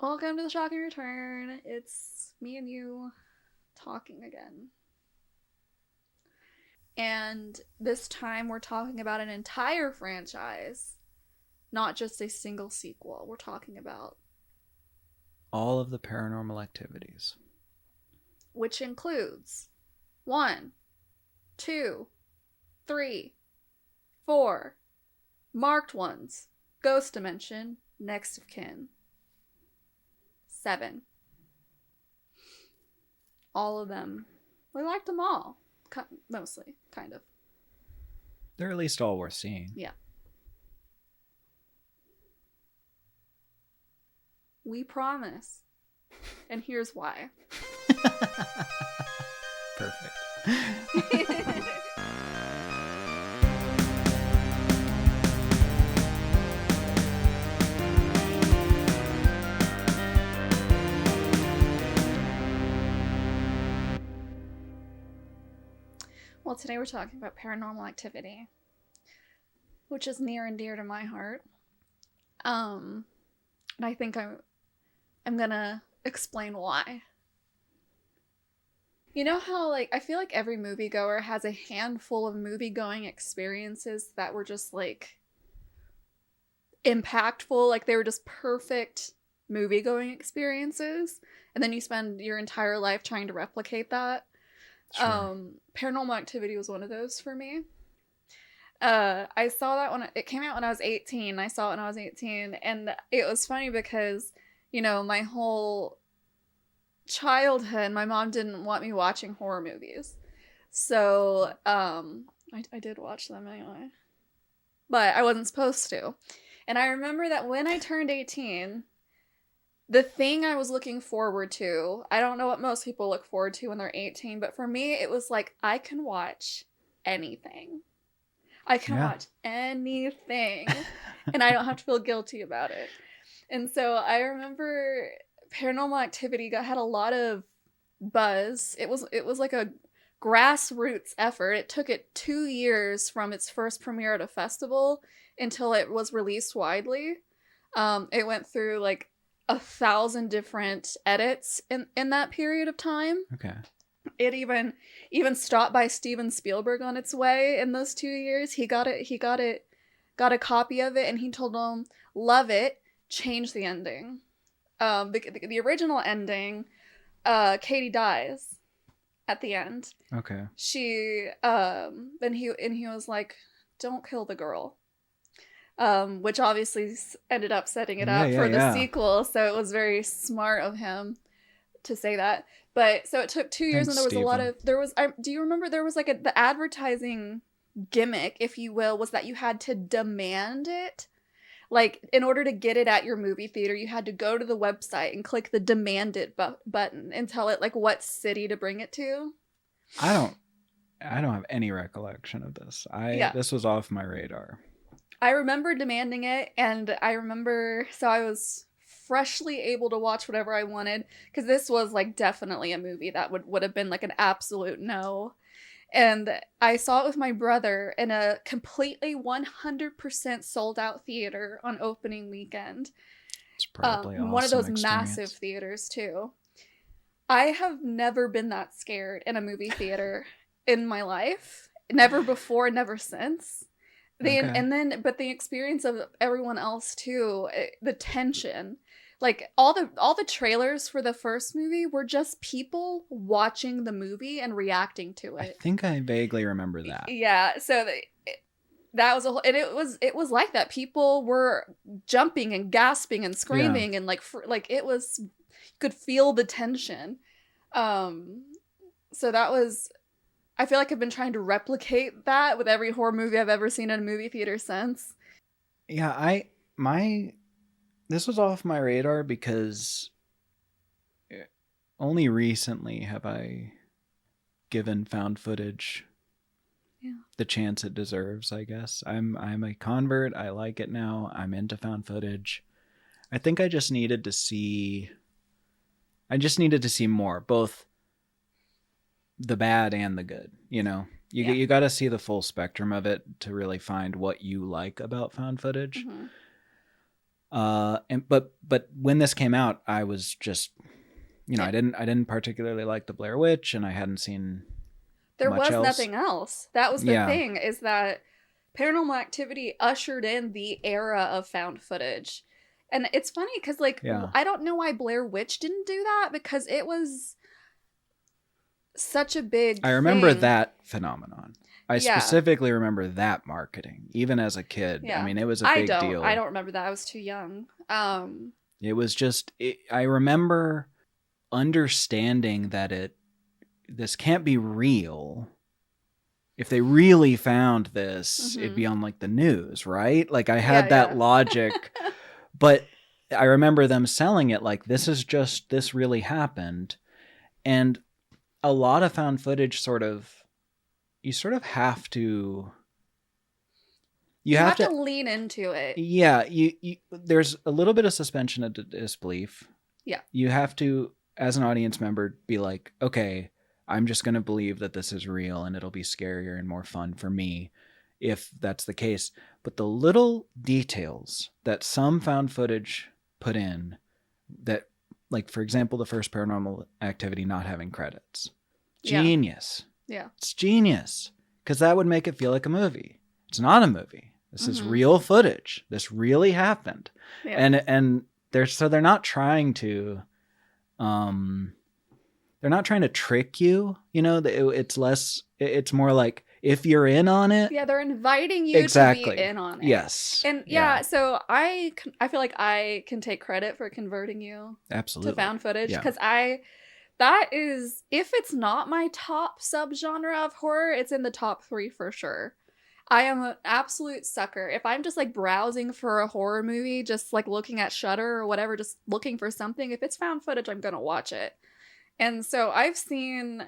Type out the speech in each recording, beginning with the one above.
Welcome to the Shocking Return. It's me and you talking again. And this time we're talking about an entire franchise, not just a single sequel. We're talking about All of the Paranormal Activities. which includes 1, 2, 3, 4, marked ones, Ghost Dimension, Next of Kin, 7. All of them. We liked them all. Mostly, kind of. They're at least all worth seeing. Yeah. We promise. And here's why. Perfect. Well, today we're talking about Paranormal Activity, which is near and dear to my heart. And I think I'm gonna explain why. You know how, like, I feel like every moviegoer has a handful of movie-going experiences that were just, like, impactful, like they were just perfect movie-going experiences, and then you spend your entire life trying to replicate that. Sure. Paranormal Activity was one of those for me. I saw that when it came out when I was 18. I saw it when I was 18, and it was funny because, you know, my whole childhood, my mom didn't want me watching horror movies. So, I did watch them anyway. But I wasn't supposed to. And I remember that when I turned 18, the thing I was looking forward to, I don't know what most people look forward to when they're 18, but for me, it was like, I can watch anything. I can watch anything. And I don't have to feel guilty about it. And so I remember Paranormal Activity had a lot of buzz. It was like a grassroots effort. It took it 2 years from its first premiere at a festival until it was released widely. It went through like 1,000 different edits in that period of time. Okay. It even stopped by Steven Spielberg on its way in those 2 years. He got a copy of it, and he told him, love it, change the ending. The original ending, Katie dies at the end. Okay. She and he was like, don't kill the girl. Which obviously ended up setting it up for the sequel, so it was very smart of him to say that. But so it took 2 years. Thanks, And Steven. do you remember there was like the advertising gimmick, if you will, was that you had to demand it. Like, in order to get it at your movie theater, you had to go to the website and click the demand it button and tell it like what city to bring it to. I don't have any recollection of this. This was off my radar. I remember demanding it, and I remember, so I was freshly able to watch whatever I wanted, because this was like definitely a movie that would have been like an absolute no. And I saw it with my brother in a completely 100% sold out theater on opening weekend. It's probably awesome. One of those experience. massive theaters too. I have never been that scared in a movie theater in my life. Never before, never since. But the experience of everyone else too, the tension, like all the trailers for the first movie were just people watching the movie and reacting to it. I think I vaguely remember that. Yeah, so that was and it was like that. People were jumping and gasping and screaming, and like it was, you could feel the tension. So that was, I feel like I've been trying to replicate that with every horror movie I've ever seen in a movie theater since. Yeah, this was off my radar because only recently have I given found footage the chance it deserves, I guess. I'm a convert. I like it now. I'm into found footage. I think I just needed to see more, both the bad and the good, you know. You got to see the full spectrum of it to really find what you like about found footage. But when this came out, I was just, Yeah. I didn't particularly like the Blair Witch, and I hadn't seen There much was else. nothing else. That was the Yeah. thing, is that Paranormal Activity ushered in the era of found footage. And it's funny because, like, Yeah. I don't know why Blair Witch didn't do that, because it was such a big I remember thing. that phenomenon. I Yeah. specifically remember that marketing, even as a kid. Yeah. I mean, it was a big deal. I don't remember that. I was too young. It was just, I remember understanding that this can't be real. If they really found this, it'd be on like the news, right? Like I had that logic, but I remember them selling it like, this really happened. And a lot of found footage you sort of have to, you have to lean into it. Yeah. There's a little bit of suspension of disbelief. Yeah. You have to, as an audience member, be like, okay, I'm just going to believe that this is real, and it'll be scarier and more fun for me if that's the case. But the little details that some found footage put in, that, like, for example, the first Paranormal Activity not having credits. Genius. Yeah. It's genius. Because that would make it feel like a movie. It's not a movie. This is real footage. This really happened. Yeah. And they're not trying to trick you, it's more like, if you're in on it. Yeah, they're inviting you to be in on it. Yes. And so I feel like I can take credit for converting you absolutely to found footage, because that is, if it's not my top subgenre of horror, it's in the top 3 for sure. I am an absolute sucker. If I'm just like browsing for a horror movie, just like looking at Shudder or whatever, just looking for something, if it's found footage, I'm gonna watch it. And so I've seen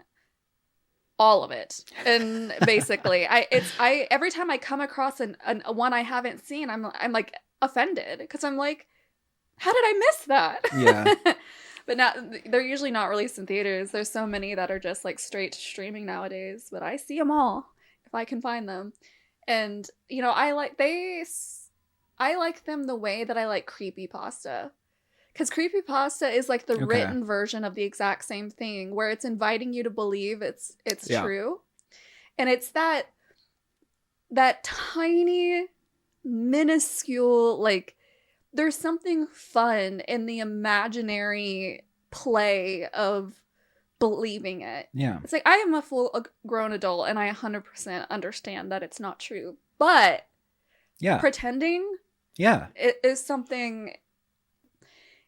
all of it. And basically, every time I come across a one I haven't seen, I'm like offended, because I'm like, how did I miss that? Yeah. But now they're usually not released in theaters. There's so many that are just like straight to streaming nowadays, but I see them all if I can find them. And I like them the way that I like creepypasta. Because creepypasta is like the written version of the exact same thing, where it's inviting you to believe it's true. And it's that tiny, minuscule, like, there's something fun in the imaginary play of believing it. Yeah. It's like, I am a full grown adult, and I 100% understand that it's not true. But pretending it is something...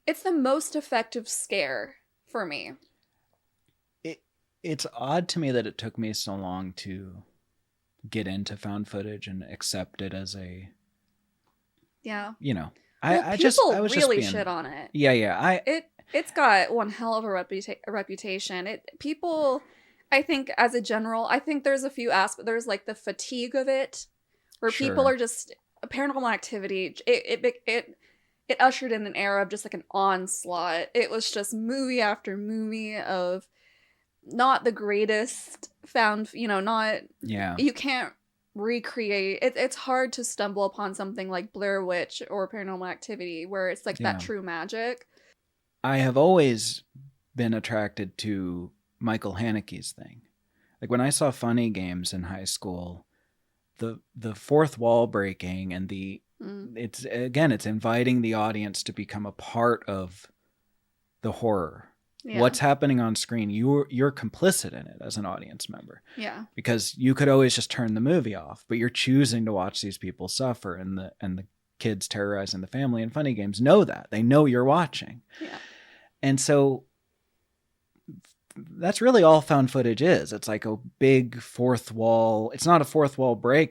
It's the most effective scare for me. It's odd to me that it took me so long to get into found footage and accept it as a... Yeah. I was really just being... shit on it. Yeah. It's got one hell of a reputation. I think as a general, I think there's a few aspects. There's like the fatigue of it, where people are just... Paranormal Activity, it ushered in an era of just like an onslaught. It was just movie after movie of not the greatest found, not... Yeah. You can't recreate. It's hard to stumble upon something like Blair Witch or Paranormal Activity, where it's like that true magic. I have always been attracted to Michael Haneke's thing. Like when I saw Funny Games in high school, the fourth wall breaking and it's inviting the audience to become a part of the horror. Yeah. What's happening on screen, you're complicit in it as an audience member. Yeah. Because you could always just turn the movie off, but you're choosing to watch these people suffer, and the kids terrorizing the family in Funny Games know that. They know you're watching. Yeah. And so that's really all found footage is. It's like a big fourth wall. It's not a fourth wall break.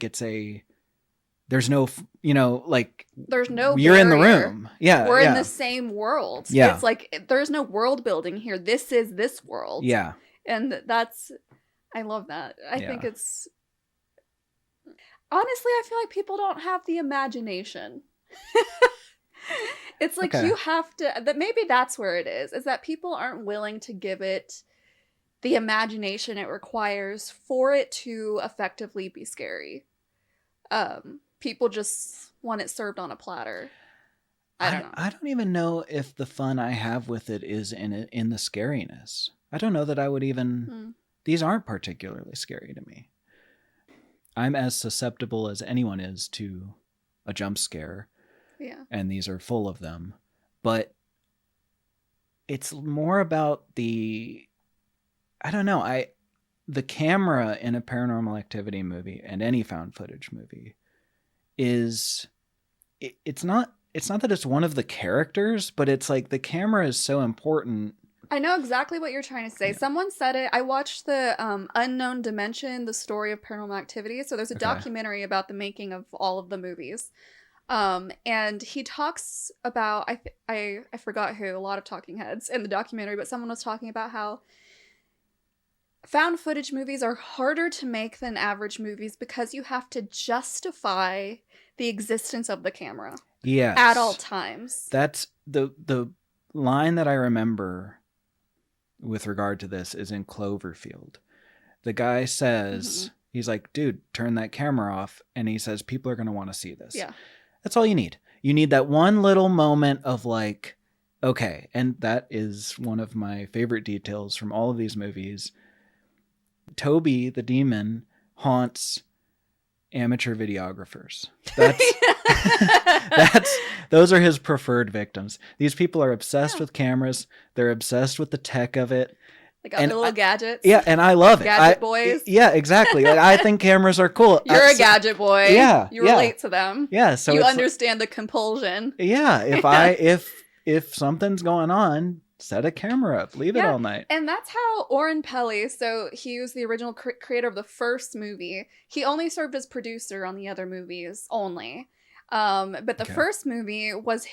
There's no, there's no you're barrier. In the room. Yeah. We're in the same world. Yeah. It's like, there's no world building here. This is this world. Yeah. And I love that. I think it's, honestly, I feel like people don't have the imagination. It's like you have to, that maybe that's where it is that people aren't willing to give it the imagination it requires for it to effectively be scary. People just want it served on a platter. I don't know. I don't even know if the fun I have with it is in the scariness. I don't know that I would even. These aren't particularly scary to me. I'm as susceptible as anyone is to a jump scare. Yeah. And these are full of them. But it's more about I don't know. The camera in a Paranormal Activity movie and any found footage movie is it's not that it's one of the characters, but it's like the camera is so important. I know exactly what you're trying to say. Yeah. Someone said it. I watched the Unknown Dimension, the story of Paranormal Activity. So there's a documentary about the making of all of the movies. And he talks about, I forgot who, a lot of talking heads in the documentary, but someone was talking about how found footage movies are harder to make than average movies because you have to justify the existence of the camera. Yes. At all times. That's the line that I remember with regard to this is in Cloverfield. The guy says, he's like, dude, turn that camera off. And he says, people are going to want to see this. Yeah. That's all you need. You need that one little moment of like, okay. And that is one of my favorite details from all of these movies. Toby, the demon, haunts amateur videographers. Those are his preferred victims. These people are obsessed with cameras. They're obsessed with the tech of it. Like all the little gadgets. Yeah, and I love it. Gadget boys. Yeah, exactly. Like, I think cameras are cool. You're a gadget boy. Yeah. You relate to them. Yeah. So you understand the compulsion. Yeah. If something's going on, set a camera up. Leave it all night. And that's how Oren Peli, so he was the original creator of the first movie. He only served as producer on the other movies only. But the first movie was...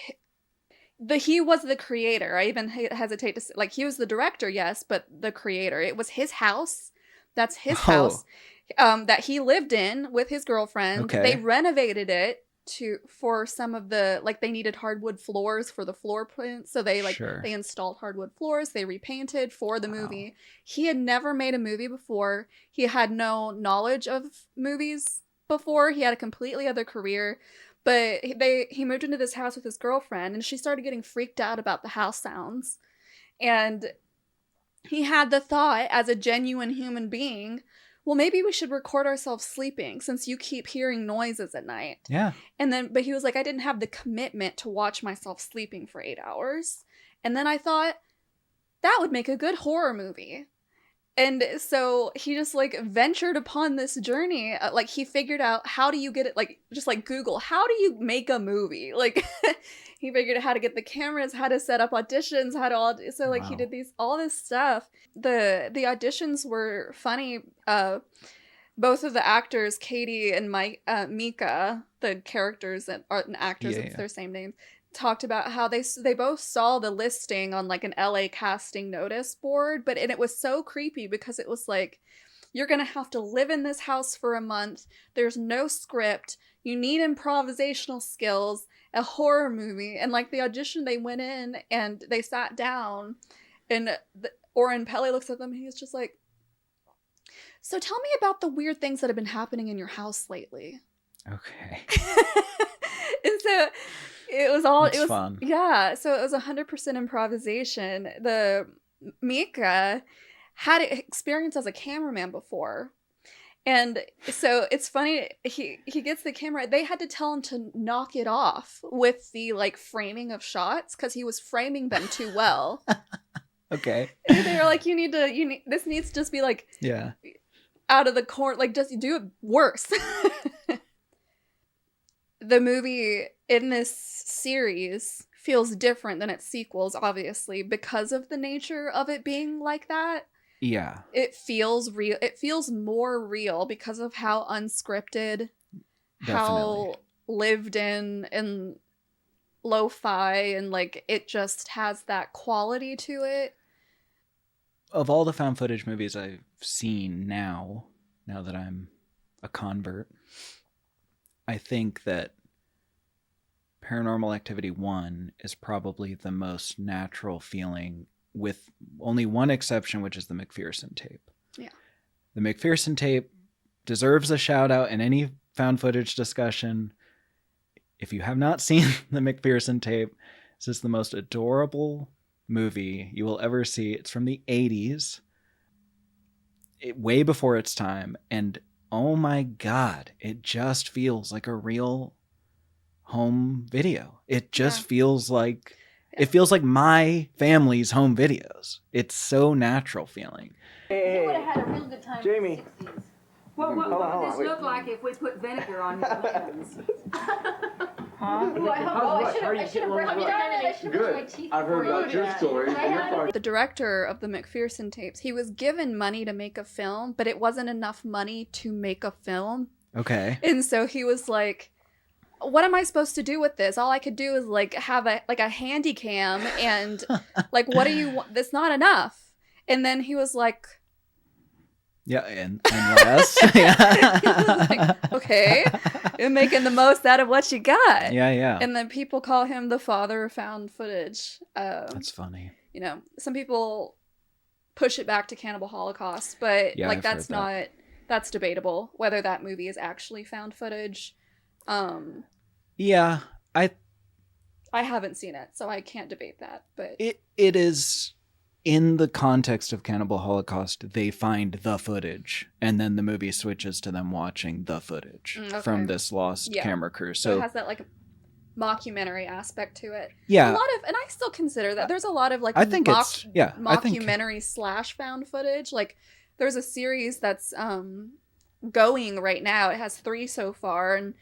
he was the creator. I even hesitate to say, like, he was the director, yes, but the creator. It was his house. That's his house that he lived in with his girlfriend. Okay. They renovated it for some of the, like, they needed hardwood floors for the floor prints. So they they installed hardwood floors. They repainted for the movie. He had never made a movie before. He had no knowledge of movies before. He had a completely other career. But he moved into this house with his girlfriend, and she started getting freaked out about the house sounds. And he had the thought, as a genuine human being, well, maybe we should record ourselves sleeping since you keep hearing noises at night. Yeah. But he was like, I didn't have the commitment to watch myself sleeping for 8 hours. And then I thought, that would make a good horror movie. And so he just, like, ventured upon this journey. Like, he figured out, how do you get it? Like, just like Google, how do you make a movie? Like, he figured out how to get the cameras, how to set up auditions, he did all this stuff. The auditions were funny. Both of the actors, Katie and Mika, the characters that are actors, it's their same names, talked about how they both saw the listing on, like, an LA casting notice board, and it was so creepy because it was like, you're gonna have to live in this house for a month, there's no script, you need improvisational skills, a horror movie. And, like, the audition, they went in and they sat down, and Oren Peli looks at them and he's just like, so tell me about the weird things that have been happening in your house lately. Okay. And so it was fun. Yeah, so it was 100% improvisation. The Mika had experience as a cameraman before. And so it's funny, he gets the camera. They had to tell him to knock it off with the, like, framing of shots because he was framing them too well. Okay. And they were like, this needs to just be, like, out of the corner, like, just do it worse. The movie in this series feels different than its sequels, obviously, because of the nature of it being like that. Yeah. It feels real. It feels more real because of how unscripted, how lived in and lo-fi, and, like, it just has that quality to it. Of all the found footage movies I've seen now that I'm a convert, I think that Paranormal Activity 1 is probably the most natural feeling, with only one exception, which is the McPherson Tape. Yeah. The McPherson Tape deserves a shout out in any found footage discussion. If you have not seen the McPherson Tape, this is the most adorable movie you will ever see. It's from the 80s, way before its time. And oh my God, it just feels like a real home video. It just feels like, it feels like my family's home videos. It's so natural feeling. Hey, you would have had a real good time Jamie. in the 60s. What would this look like if we put vinegar on your hands? Huh? I should have brushed my teeth. I've heard about your story. The director of the McPherson tapes, he was given money to make a film, but it wasn't enough money to make a film. Okay. And so he was like, what am I supposed to do with this? All I could do is like have a handy cam and like, what do you want? That's not enough. And then he was like, yeah, and less. Yeah. Like, okay, you're making the most out of what you got. Yeah. And then people call him the father of found footage. That's funny. You know, some people push it back to Cannibal Holocaust, but yeah, like that's debatable whether that movie is actually found footage. Yeah, I haven't seen it, so I can't debate that. But it is. In the context of Cannibal Holocaust, they find the footage, and then the movie switches to them watching the footage from this lost camera crew. So it has that like mockumentary aspect to it. Yeah, a lot of, and I still consider that there's a lot of like mockumentary slash found footage. Like there's a series that's going right now. It has 3 so far, and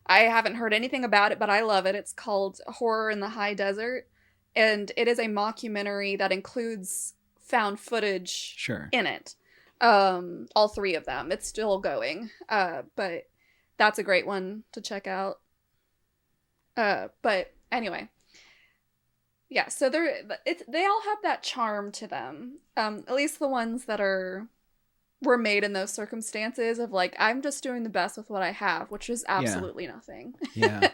I haven't heard anything about it, but I love it. It's called Horror in the High Desert. And it is a mockumentary that includes found footage in it. All 3 of them. It's still going. But that's a great one to check out. But anyway. Yeah, so they all have that charm to them. At least the ones that were made in those circumstances of like, I'm just doing the best with what I have, which is absolutely nothing. Yeah.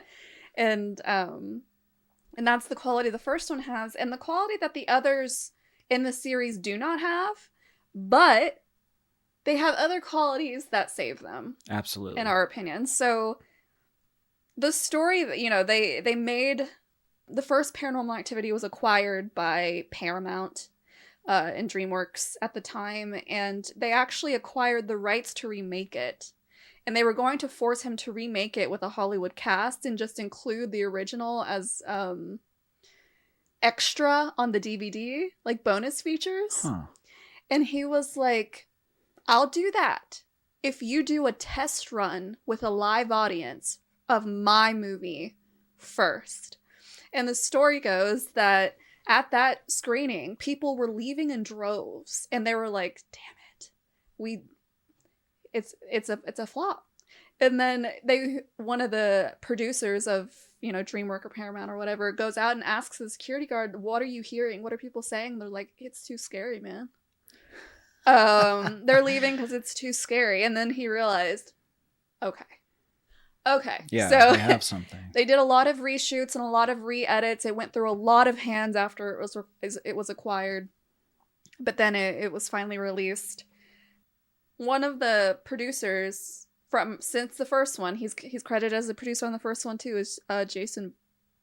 And that's the quality the first one has, and the quality that the others in the series do not have, but they have other qualities that save them. Absolutely. In our opinion. So the story that, you know, they made, the first Paranormal Activity was acquired by Paramount and DreamWorks at the time, and they actually acquired the rights to remake it. And they were going to force him to remake it with a Hollywood cast and just include the original as extra on the DVD, like bonus features. Huh. And he was like, I'll do that if you do a test run with a live audience of my movie first. And the story goes that at that screening, people were leaving in droves, and they were like, damn it, it's a flop. And then one of the producers of, you know, DreamWorks or Paramount or whatever goes out and asks the security guard, what are you hearing? What are people saying? They're like, it's too scary, man. They're leaving because it's too scary. And then he realized, okay. Yeah, so they have something. They did a lot of reshoots and a lot of re-edits. It went through a lot of hands after it was acquired. But then it was finally released. One of the producers since the first one, he's credited as the producer on the first one too, is Jason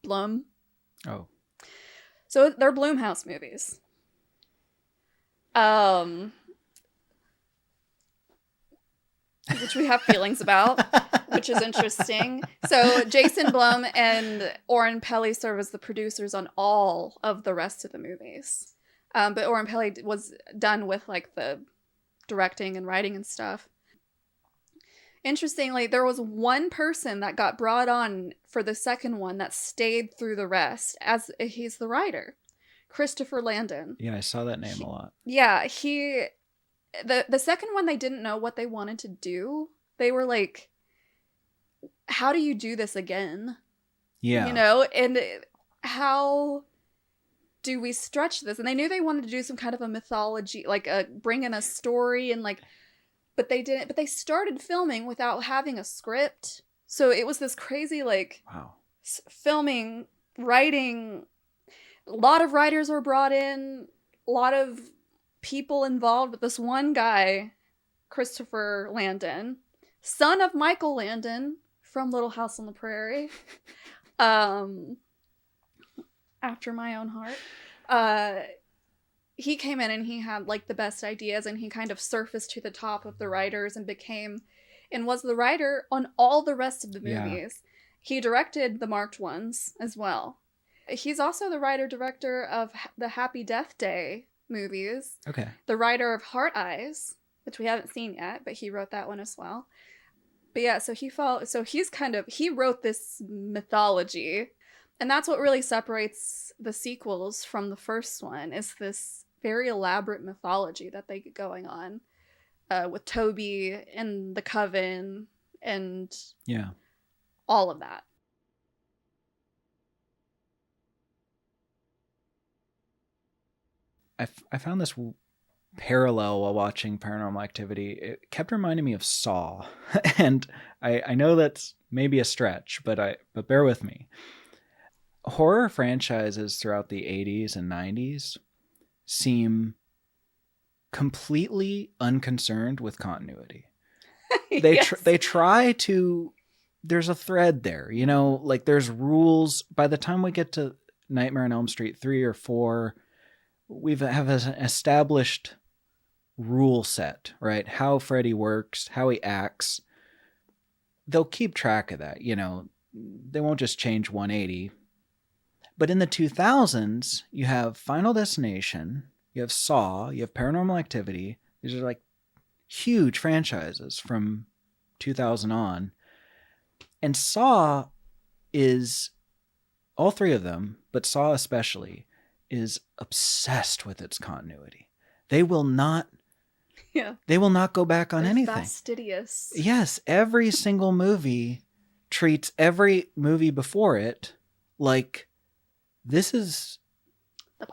Blum. Oh. So they're Blumhouse movies. Which we have feelings about, which is interesting. So Jason Blum and Oren Peli serve as the producers on all of the rest of the movies. But Oren Peli was done with like the directing and writing and stuff. Interestingly, there was one person that got brought on for the second one that stayed through the rest, as he's the writer, Christopher Landon. Yeah, I saw that name a lot. Yeah, the second one, they didn't know what they wanted to do. They were like, how do you do this again? Yeah. You know, and how do we stretch this? And they knew they wanted to do some kind of a mythology, like bring in a story and like, but they didn't. But they started filming without having a script. So it was this crazy, like, filming, writing. A lot of writers were brought in, a lot of people involved, but this one guy, Christopher Landon, son of Michael Landon from Little House on the Prairie. After my own heart. He came in and he had like the best ideas, and he kind of surfaced to the top of the writers and was the writer on all the rest of the movies. Yeah. He directed the marked ones as well. He's also the writer-director of the Happy Death Day movies. Okay. The writer of Heart Eyes, which we haven't seen yet, but he wrote that one as well. But yeah, so he wrote this mythology, and that's what really separates the sequels from the first one, is this very elaborate mythology that they get going on with Toby and the Coven and all of that. I found this parallel while watching Paranormal Activity. It kept reminding me of Saw, and I know that's maybe a stretch, but bear with me. Horror franchises throughout the 80s and 90s seem completely unconcerned with continuity. They try to. There's a thread there, you know, like there's rules. By the time we get to Nightmare on Elm Street 3 or 4, we have an established rule set, right? How Freddy works, how he acts. They'll keep track of that, you know. They won't just change 180. But in the 2000s, you have Final Destination, you have Saw, you have Paranormal Activity. These are like huge franchises from 2000 on. And Saw is, all three of them, but Saw especially, is obsessed with its continuity. They will not go back on anything. Fastidious. Yes, every single movie treats every movie before it like this is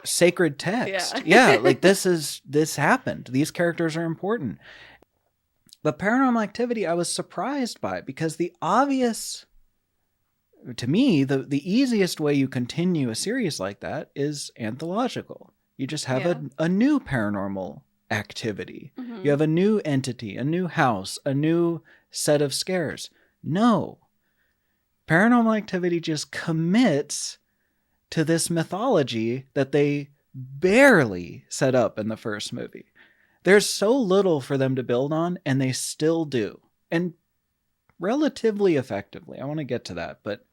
sacred text. Yeah, like this happened. These characters are important. But Paranormal Activity, I was surprised by, because the obvious, to me, the easiest way you continue a series like that is anthological. You just have a new paranormal activity. Mm-hmm. You have a new entity, a new house, a new set of scares. No. Paranormal Activity just commits to this mythology that they barely set up in the first movie. There's so little for them to build on, and they still do. And relatively effectively. I want to get to that. But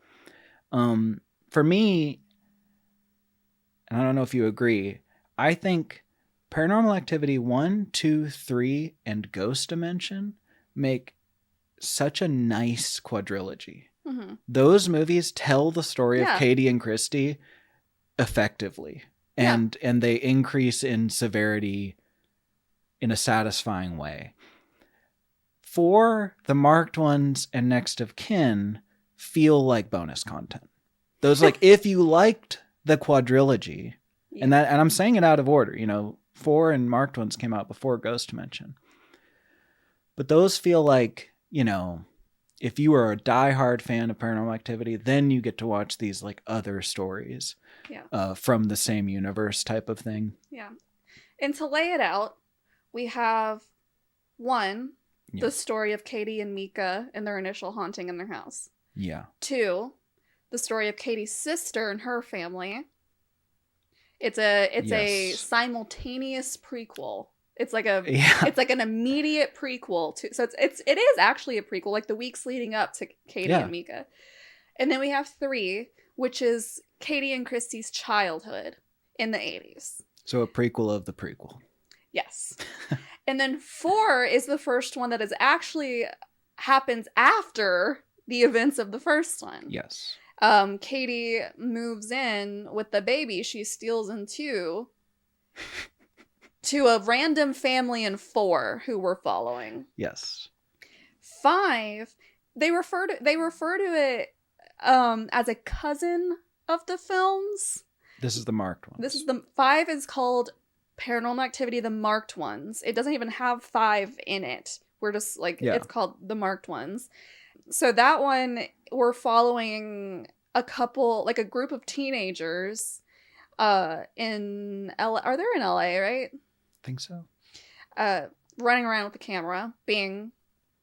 for me, and I don't know if you agree, I think Paranormal Activity 1, 2, 3, and Ghost Dimension make such a nice quadrilogy. Mm-hmm. Those movies tell the story of Katie and Christy effectively. And they increase in severity in a satisfying way. 4, the marked ones, and Next of Kin feel like bonus content. Those, like, if you liked the quadrilogy, and I'm saying it out of order, you know, 4 and marked ones came out before Ghost Dimension. But those feel like, you know, if you are a diehard fan of Paranormal Activity, then you get to watch these like other stories from the same universe type of thing. Yeah. And to lay it out, we have 1, the story of Katie and Mika and their initial haunting in their house. Yeah. 2, the story of Katie's sister and her family. It's a simultaneous prequel. It's like it's like an immediate prequel to, so it is actually a prequel, like the weeks leading up to Katie and Mika. And then we have 3, which is Katie and Christy's childhood in the 80s. So a prequel of the prequel. Yes. And then 4 is the first one that is actually happens after the events of the first one. Yes. Katie moves in with the baby she steals into to a random family in 4 who we're following. Yes. 5, they refer to it as a cousin of the films. This is the marked one. 5 is called Paranormal Activity, the Marked Ones. It doesn't even have 5 in it. We're just like, it's called the Marked Ones. So that one, we're following a couple, like a group of teenagers in LA. Are they in LA, right? I think so. Running around with the camera, being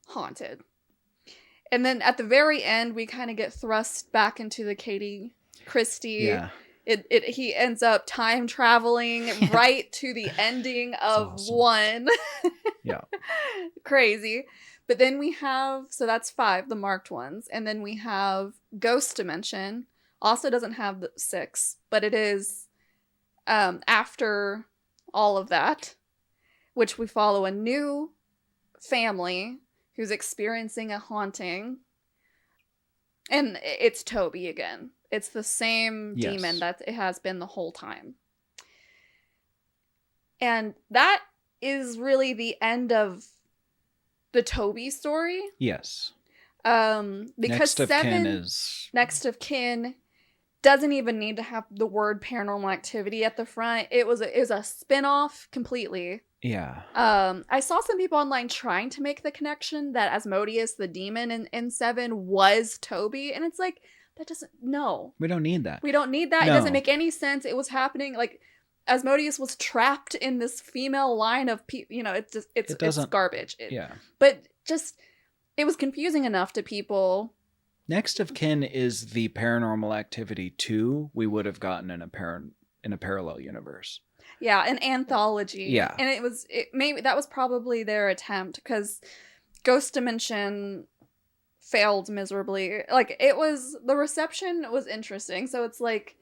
haunted. And then at the very end, we kind of get thrust back into the Katie Christie. Yeah. He ends up time traveling right to the ending of awesome. 1. Yeah. Crazy. But then we have, so that's 5, the marked ones. And then we have Ghost Dimension. Also doesn't have the 6, but it is after all of that, which we follow a new family who's experiencing a haunting. And it's Toby again. It's the same demon that it has been the whole time. And that is really the end of the Toby story. Yes. Because Next of 7 Kin is... Next of Kin doesn't even need to have the word Paranormal Activity at the front. It was a spin-off completely. Yeah. I saw some people online trying to make the connection that Asmodeus the demon in 7 was Toby, and it's like, that doesn't, no. We don't need that. We don't need that. No. It doesn't make any sense. It was happening, like, Asmodeus was trapped in this female line of people, it's garbage. But just, it was confusing enough to people. Next of Kin is the Paranormal Activity 2 we would have gotten in a parallel universe. Yeah, an anthology. Yeah. And maybe that was probably their attempt, because Ghost Dimension failed miserably. Like, the reception was interesting. So it's like,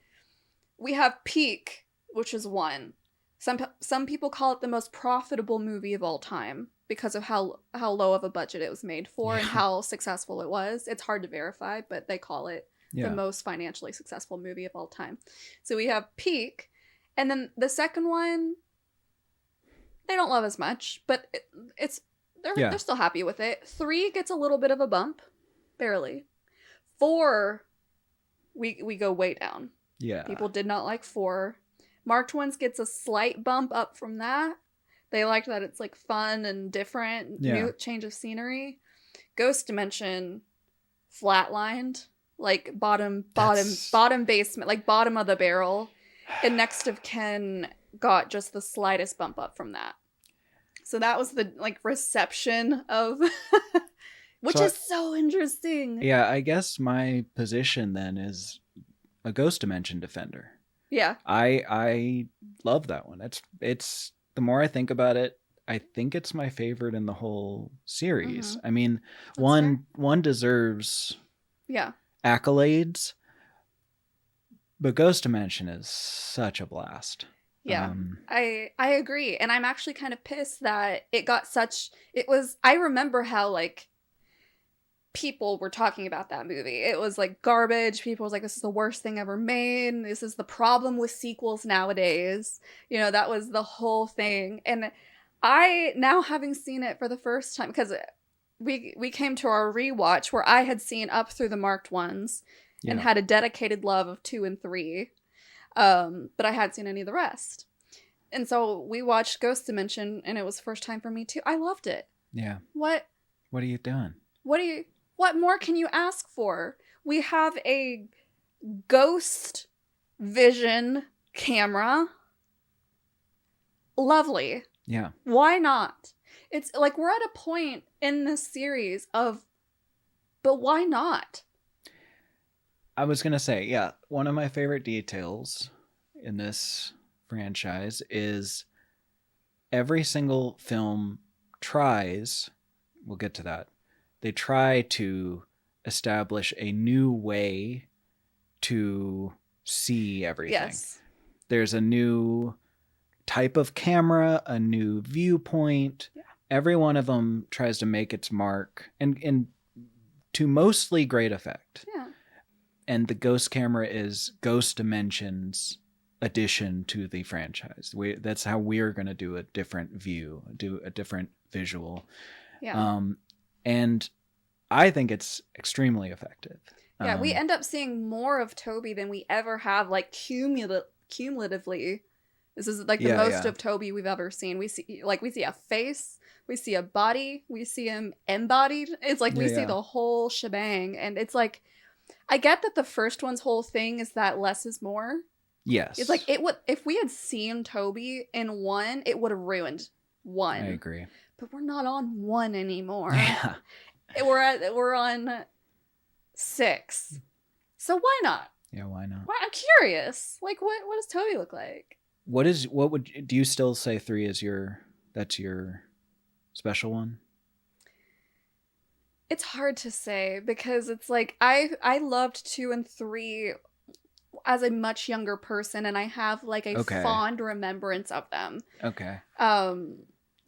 we have Peak, which is 1. Some people call it the most profitable movie of all time because of how low of a budget it was made for and how successful it was. It's hard to verify, but they call it the most financially successful movie of all time. So we have Peak, and then the second one, they don't love as much, but they're still happy with it. 3 gets a little bit of a bump, barely. 4, we go way down. Yeah. People did not like 4. Marked Ones gets a slight bump up from that. They liked that it's like fun and different, new change of scenery. Ghost Dimension flatlined, like bottom basement, like bottom of the barrel. And Next of Kin got just the slightest bump up from that. So that was the reception of which is so interesting. Yeah, I guess my position then is a Ghost Dimension defender. Yeah. I love that one. It's the more I think about it, I think it's my favorite in the whole series. Mm-hmm. I mean, one deserves accolades, but Ghost Dimension is such a blast. Yeah, I agree. And I'm actually kind of pissed that I remember how people were talking about that movie. It was like garbage. People was like, this is the worst thing ever made. This is the problem with sequels nowadays. That was the whole thing. And I, now having seen it for the first time, because we came to our rewatch where I had seen up through the marked ones and had a dedicated love of 2 and 3. But I hadn't seen any of the rest. And so we watched Ghost Dimension, and it was the first time for me too. I loved it. Yeah. What are you doing? What more can you ask for? We have a ghost vision camera. Lovely. Yeah. Why not? It's like we're at a point in this series but why not? I was going to say, one of my favorite details in this franchise is every single film tries, we'll get to that, they try to establish a new way to see everything. Yes. There's a new type of camera, a new viewpoint. Yeah. Every one of them tries to make its mark and to mostly great effect. Yeah. And the ghost camera is Ghost Dimension's addition to the franchise. That's how we're going to do a different view, do a different visual. Yeah. And I think it's extremely effective. Yeah, we end up seeing more of Toby than we ever have, cumulatively. This is the most of Toby we've ever seen. We see a face, we see a body, we see him embodied. It's like we see the whole shebang, and it's like, I get that the first one's whole thing is that less is more. Yes. It's like if we had seen Toby in 1, it would have ruined 1. I agree. But we're not on 1 anymore. Yeah. We're on 6. So why not? Yeah, why not? I'm curious. Like, what does Toby look like? Do you still say 3 is that's your special one? It's hard to say because it's like I loved 2 and 3 as a much younger person, and I have like a fond remembrance of them. Okay.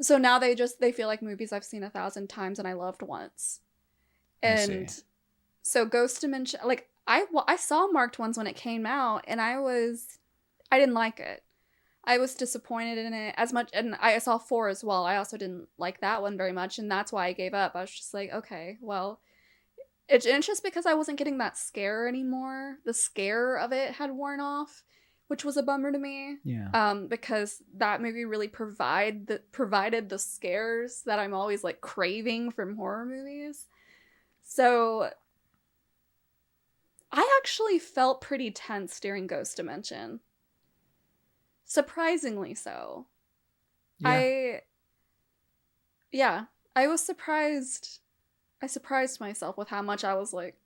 So now they feel like movies I've seen 1,000 times and I loved once. And so Ghost Dimension, like I saw Marked Ones when it came out, and I didn't like it. I was disappointed in it as much, and I saw 4 as well. I also didn't like that one very much, and that's why I gave up. I was just like, okay, well, it's just because I wasn't getting that scare anymore. The scare of it had worn off, which was a bummer to me. Yeah. Because that movie really provided the scares that I'm always like craving from horror movies. So I actually felt pretty tense during Ghost Dimension. Surprisingly so. I was surprised. I surprised myself with how much I was like.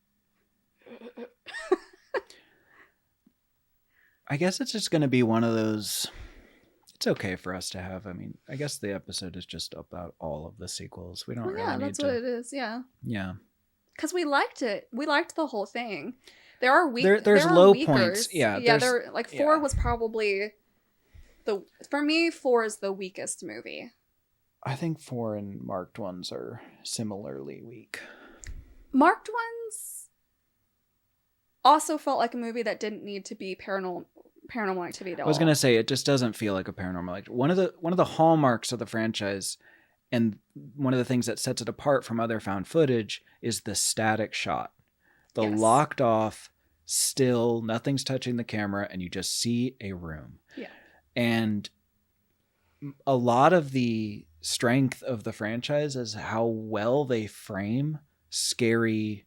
I guess it's just going to be one of those. It's okay for us to have. I mean, I guess the episode is just about all of the sequels. We don't really need to. Yeah, that's what it is. Yeah. Yeah. Because we liked it. We liked the whole thing. There are there's low points. Yeah. Yeah. There like 4 was probably for me 4 is the weakest movie. I think 4 and Marked Ones are similarly weak. Marked Ones also felt like a movie that didn't need to be paranormal activity at all. I was gonna say it just doesn't feel like a paranormal activity. One of the hallmarks of the franchise, and one of the things that sets it apart from other found footage, is the static shot. The locked off, still, nothing's touching the camera, and you just see a room. Yeah. And a lot of the strength of the franchise is how well they frame scary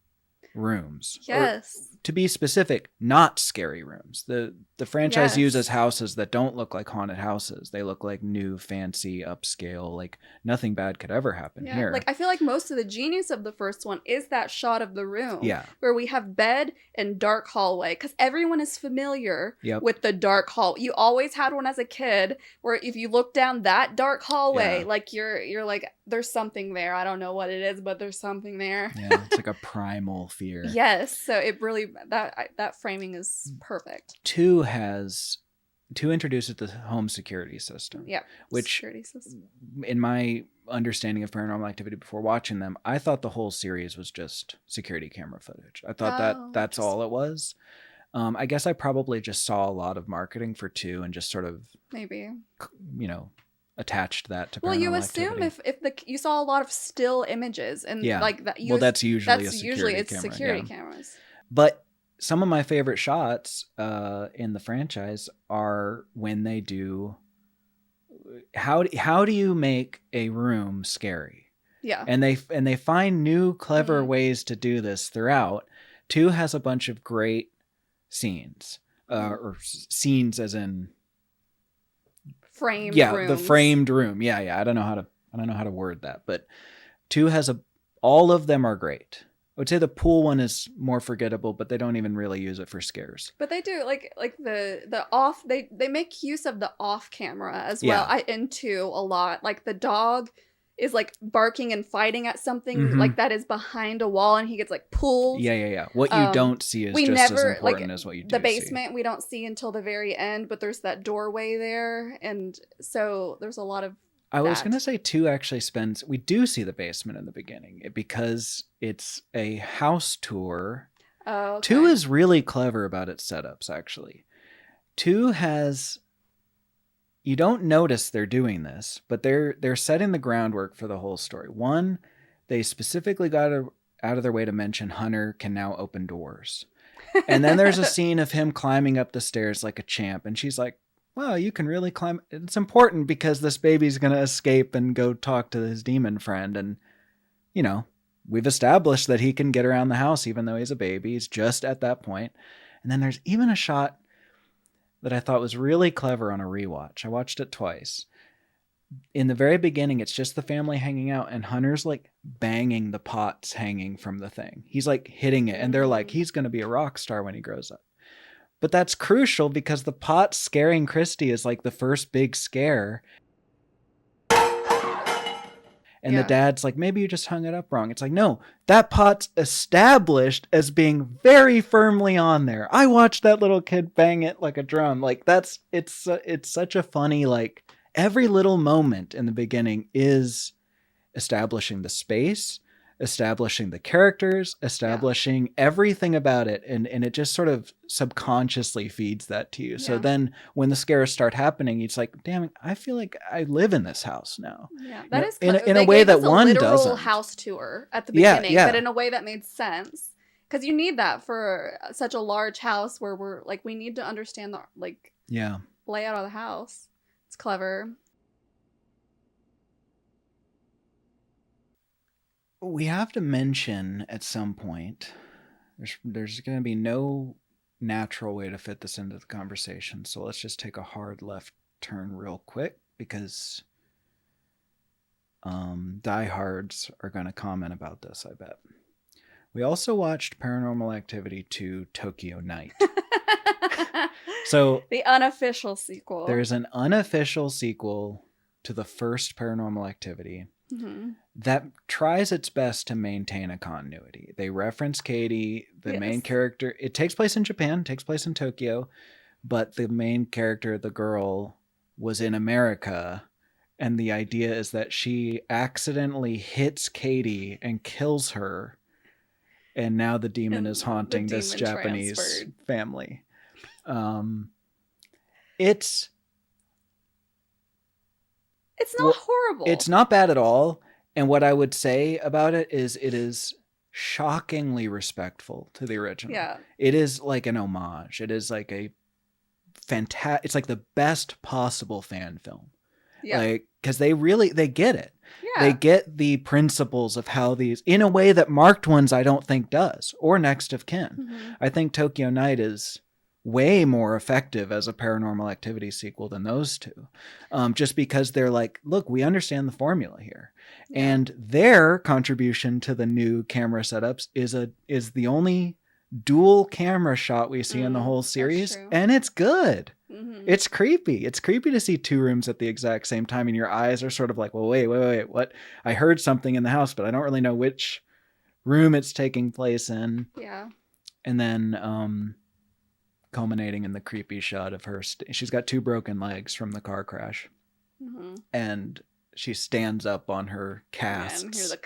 rooms. Yes. Or, to be specific, not scary rooms. The franchise uses houses that don't look like haunted houses. They look like new, fancy, upscale, like nothing bad could ever happen here. Like I feel like most of the genius of the first one is that shot of the room. Yeah. Where we have bed and dark hallway. Because everyone is familiar with the dark hall. You always had one as a kid where if you look down that dark hallway, like you're like, there's something there. I don't know what it is, but there's something there. Yeah, it's like a primal fear. Yes. So it really that framing is perfect. 2 introduces the home security system. Yeah, which security system. In my understanding of Paranormal Activity before watching them, I thought the whole series was just security camera footage. I thought that's all it was. I guess I probably just saw a lot of marketing for 2 and just sort of maybe attached that to Paranormal you assume Activity. if you saw a lot of still images and like that. That's usually security cameras. But some of my favorite shots in the franchise are when they do. How do you make a room scary? Yeah, and they find new clever ways to do this throughout. 2 has a bunch of great scenes, or scenes as in framed. Yeah, rooms. The framed room. Yeah. I don't know how to word that, but 2 has all of them are great. I would say the pool one is more forgettable, but they don't even really use it for scares. But they do like the off. They make use of the off camera as well. In 2 a lot. Like the dog is like barking and fighting at something like that is behind a wall, and he gets like pulled. Yeah. What you don't see is just as important as what you do. The basement we don't see until the very end, but there's that doorway there, and so there's a lot of. I was going to say 2 actually we do see the basement in the beginning because it's a house tour. Oh, okay. 2 is really clever about its setups, actually. 2 has, you don't notice they're doing this, but they're setting the groundwork for the whole story. 1, they specifically got out of their way to mention Hunter can now open doors. And then there's a scene of him climbing up the stairs like a champ, and she's like, wow, you can really climb. It's important because this baby's going to escape and go talk to his demon friend. And, we've established that he can get around the house even though he's a baby. He's just at that point. And then there's even a shot that I thought was really clever on a rewatch. I watched it twice. in the very beginning, it's just the family hanging out, and Hunter's like banging the pots hanging from the thing. He's like hitting it, and they're like, he's going to be a rock star when he grows up. But that's crucial because the pot scaring Christy is like the first big scare. And the dad's like, maybe you just hung it up wrong. It's like, no, that pot's established as being very firmly on there. I watched that little kid bang it like a drum. Like it's such a funny, like every little moment in the beginning is establishing the space, establishing the characters, establishing everything about it. And it just sort of subconsciously feeds that to you. So then when the scares start happening, it's like, damn, I feel like I live in this house now. Yeah, that is in a way that one doesn't. House tour at the beginning, but in a way that made sense. Because you need that for such a large house where we're like, we need to understand the layout of the house. It's clever. We have to mention at some point, there's going to be no natural way to fit this into the conversation. So let's just take a hard left turn real quick because diehards are going to comment about this, I bet. We also watched Paranormal Activity 2 Tokyo Night. So the unofficial sequel. There's an unofficial sequel to the first Paranormal Activity. That tries its best to maintain a continuity. They reference Katie, the main character. It takes place in Japan, takes place in Tokyo, but the main character, the girl, was in America. And the idea is that she accidentally hits Katie and kills her. And now the demon is haunting this Japanese family. It's not horrible. It's not bad at all. And what I would say about it is shockingly respectful to the original. Yeah. It is like an homage. It is like it's like the best possible fan film. Yeah. Like, because they get it. Yeah. They get the principles of how these, in a way that Marked Ones I don't think does, or Next of Kin. I think Tokyo Night is way more effective as a Paranormal Activity sequel than those two. Just because they're like, look, we understand the formula here. Yeah. And their contribution to the new camera setups is the only dual camera shot we see in the whole series. And it's good. It's creepy. It's creepy to see two rooms at the exact same time and your eyes are sort of like, well, wait, what? I heard something in the house, but I don't really know which room it's taking place in. Yeah. And then, culminating in the creepy shot of her. She's got two broken legs from the car crash. And she stands up on her casks. And hear the...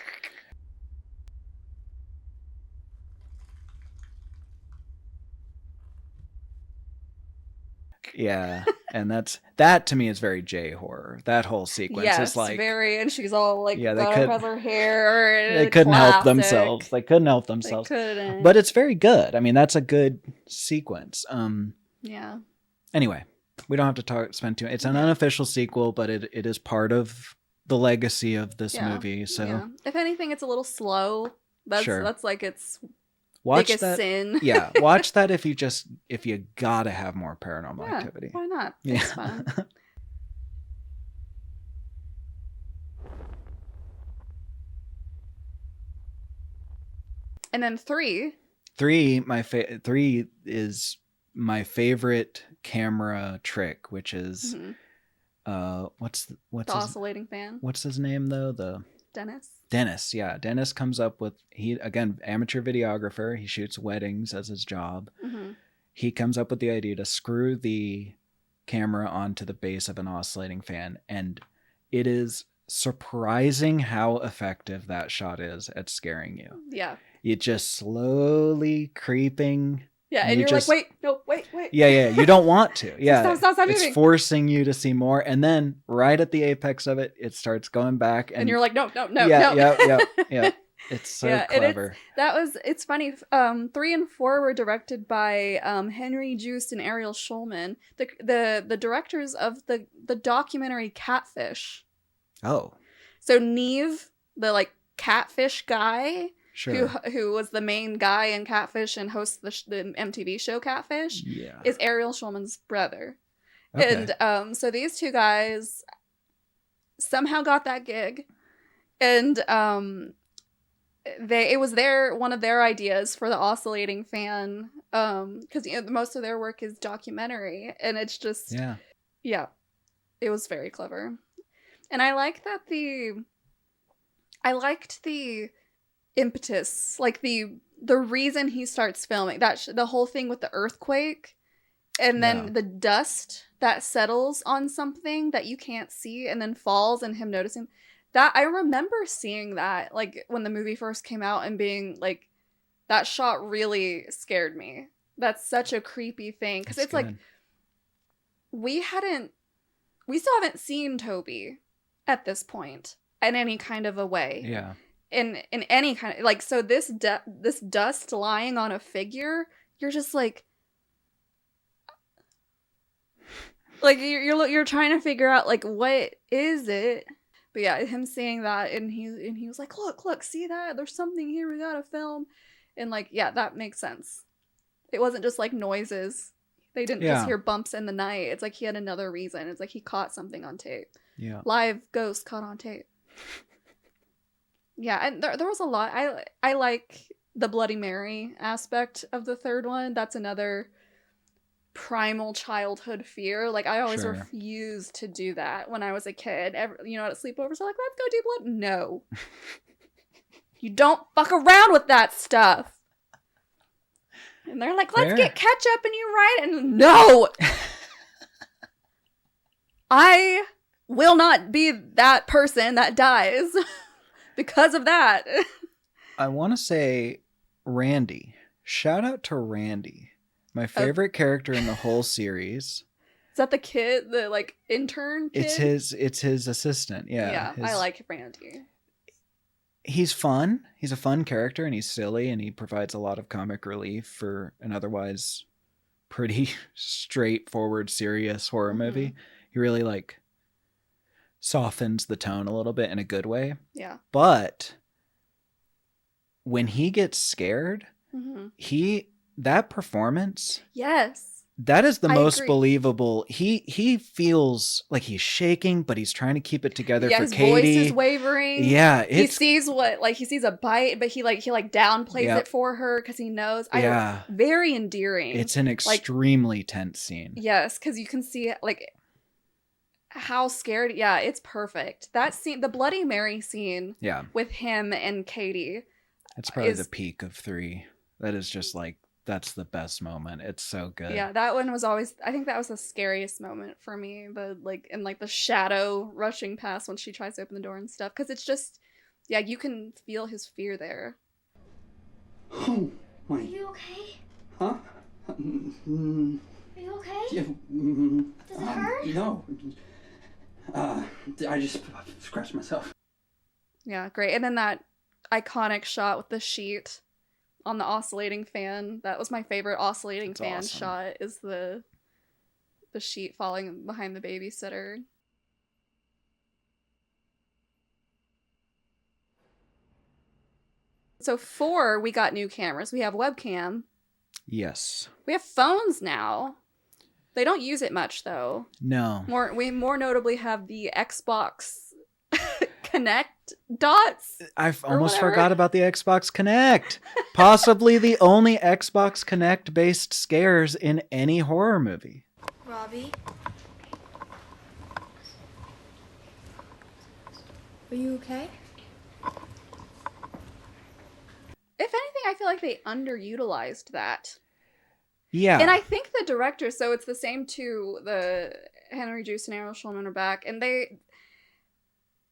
Yeah. And that to me is very J horror. That whole sequence is like very, and she's all like, has her hair. They couldn't help themselves. They couldn't. But it's very good. I mean, that's a good sequence. Yeah. Anyway, we don't have to spend too much. It's an unofficial sequel, but it is part of the legacy of this movie. So if anything, it's a little slow. That's like its biggest sin. Yeah, watch that if you gotta have more Paranormal Activity. Why not? It's fun. And then 3. 3 is my favorite camera trick, which is what's the oscillating fan? What's his name though? Dennis, yeah. Dennis comes up with, again, amateur videographer. He shoots weddings as his job. He comes up with the idea to screw the camera onto the base of an oscillating fan. And it is surprising how effective that shot is at scaring you. Yeah. It just slowly creeping. Yeah, and you're just like, wait. Yeah, you don't want to. Yeah, stop it's moving. Forcing you to see more. And then right at the apex of it, it starts going back. And you're like, no. Yeah. It's so clever. It's funny. 3 and 4 were directed by Henry Joost and Ariel Schulman, the directors of the documentary Catfish. Oh. So Neve, the like catfish guy, sure, who was the main guy in Catfish and hosts the MTV show Catfish, is Ariel Schulman's brother. Okay. And so these two guys, somehow got that gig. And it was one of their ideas for the oscillating fan, because most of their work is documentary, and it's just yeah, it was very clever. And I liked the impetus, like the reason he starts filming that the whole thing with the earthquake, and then the dust that settles on something that you can't see and then falls, and him noticing that. I remember seeing that, like, when the movie first came out, and being like, that shot really scared me. That's such a creepy thing, because it's good. Like, we still haven't seen Toby at this point in any kind of a way. Yeah. In any kind of, like, so this dust lying on a figure, you're just like you're trying to figure out, like, what is it? But yeah, him seeing that, and he was like, look, see that? There's something here we gotta film. And, like, yeah, that makes sense. It wasn't just, like, noises. They didn't just hear bumps in the night. It's like he had another reason. It's like he caught something on tape. Yeah. Live ghost caught on tape. Yeah, and there was a lot. I like the Bloody Mary aspect of the third one. That's another primal childhood fear. Like, I always refused to do that when I was a kid. At sleepovers, I'm like, let's go do blood. No. You don't fuck around with that stuff. And they're like, let's get ketchup and you write it. And no. I will not be that person that dies because of that. I want to say Randy. Shout out to Randy. My favorite character in the whole series. Is that the kid, the, like, intern kid? It's his assistant. Yeah. Yeah, I like Randy. He's fun. He's a fun character, and he's silly, and he provides a lot of comic relief for an otherwise pretty straightforward, serious horror movie. He really, like, softens the tone a little bit in a good way. Yeah. But when he gets scared, that performance, that is the most believable. He feels like he's shaking, but he's trying to keep it together for his Katie. Voice is wavering. Yeah, he sees a bite, but he downplays it for her because he knows. Very endearing. It's an extremely tense scene. Yes, because you can see, like, how scared. Yeah, it's perfect. That scene, the Bloody Mary scene. Yeah. With him and Katie. It's probably the peak of 3. That is just like. That's the best moment. It's so good. Yeah, that one was always, I think that was the scariest moment for me. The shadow rushing past when she tries to open the door and stuff. Because it's just, yeah, you can feel his fear there. Oh, my. Are you okay? Huh? Are you okay? Yeah, Does it hurt? No. I just scratched myself. Yeah, great. And then that iconic shot with the sheet on the oscillating fan. That was my favorite oscillating fan shot, is the sheet falling behind the babysitter. So 4, we got new cameras. We have webcam. Yes. We have phones now. They don't use it much, though. No. We more notably have the Xbox Connect dots. I've almost forgot about the Xbox Connect. Possibly the only Xbox Connect based scares in any horror movie. Robbie? Are you okay? If anything, I feel like they underutilized that. Yeah. And I think the director, so it's the same two, the Henry Joost and Errol Schulman are back, and they,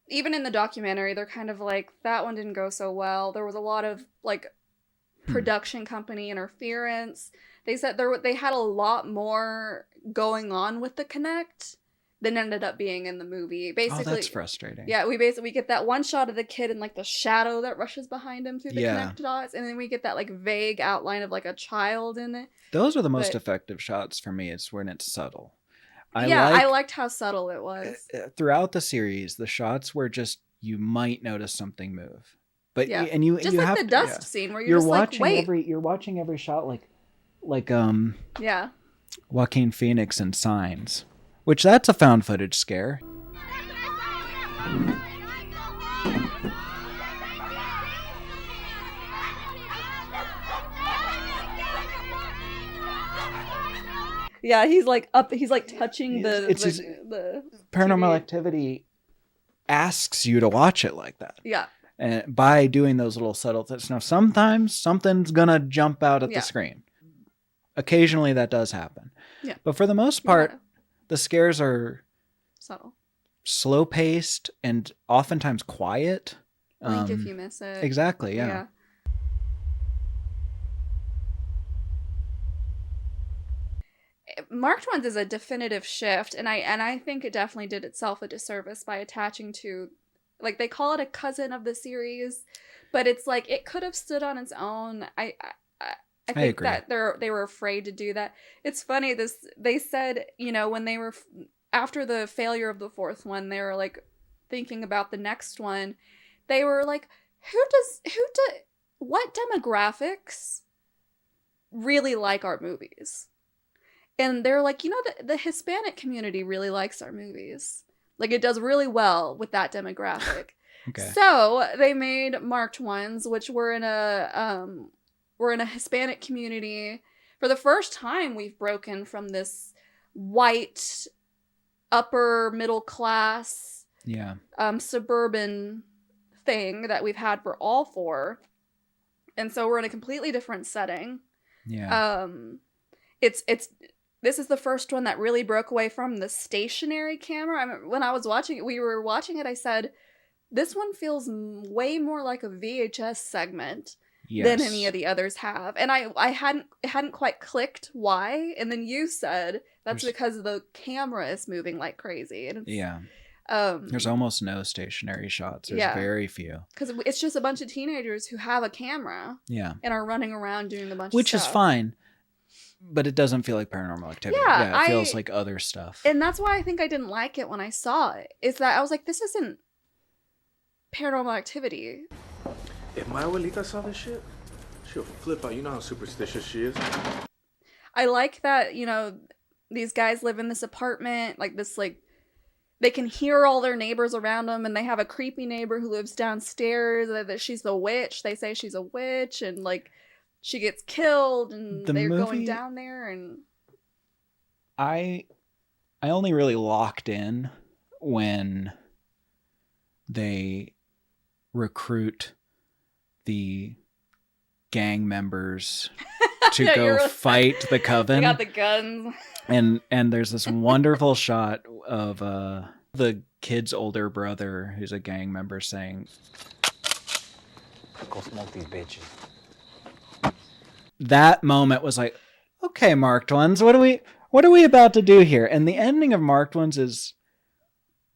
even in the documentary, they're kind of like, that one didn't go so well. There was a lot of, like, production company interference. They said they had a lot more going on with the Kinect than ended up being in the movie. Basically, that's frustrating. Yeah, we get that one shot of the kid and, like, the shadow that rushes behind him through the Kinect dots, and then we get that, like, vague outline of, like, a child in it. Those are the most effective shots for me. It's when it's subtle. I liked how subtle it was. Throughout the series, the shots where just you might notice something move, but just you like have the dust scene where you're just watching like, wait, you're watching every shot like Joaquin Phoenix in Signs, which that's a found footage scare. Yeah, he's like up. He's like touching the Paranormal TV. Activity asks you to watch it like that. Yeah. And by doing those little subtle things. Now, sometimes something's gonna jump out at the screen. Occasionally, that does happen. Yeah. But for the most part, the scares are subtle, slow paced, and oftentimes quiet. Blink if you miss it. Exactly. Yeah. Marked Ones is a definitive shift, and I think it definitely did itself a disservice by attaching to, like, they call it a cousin of the series, but it's like it could have stood on its own. I think that they were afraid to do that. It's funny, they said, you know, when they were after the failure of the fourth one, they were like thinking about the next one. They were like, what demographics really like our movies? And they're like, you know, the Hispanic community really likes our movies. Like, it does really well with that demographic. Okay. So they made Marked Ones, which were in a Hispanic community. For the first time, we've broken from this white, upper middle class, suburban thing that we've had for all four. And so we're in a completely different setting. Yeah. This is the first one that really broke away from the stationary camera. I remember when I was watching it, we were watching it, I said, this one feels way more like a VHS segment than any of the others have. And it hadn't quite clicked why. And then you said that's because the camera is moving like crazy. And there's almost no stationary shots. There's very few. Because it's just a bunch of teenagers who have a camera. Yeah. And are running around doing a bunch of stuff. Which is fine. But it doesn't feel like Paranormal Activity. Yeah, it feels like other stuff. And that's why I think I didn't like it when I saw it. Is that I was like, this isn't Paranormal Activity. If my abuelita saw this shit, she'll flip out. You know how superstitious she is. I like that, you know, these guys live in this apartment, like this, like, they can hear all their neighbors around them, and they have a creepy neighbor who lives downstairs, that she's the witch. They say she's a witch, and, like, she gets killed, and they're going down there, and I only really locked in when they recruit the gang members to go fight the coven. They got the guns. And there's this wonderful shot of the kid's older brother, who's a gang member, saying, "Go smoke these bitches." That moment was like, okay, Marked Ones, what are we about to do here? And the ending of Marked Ones is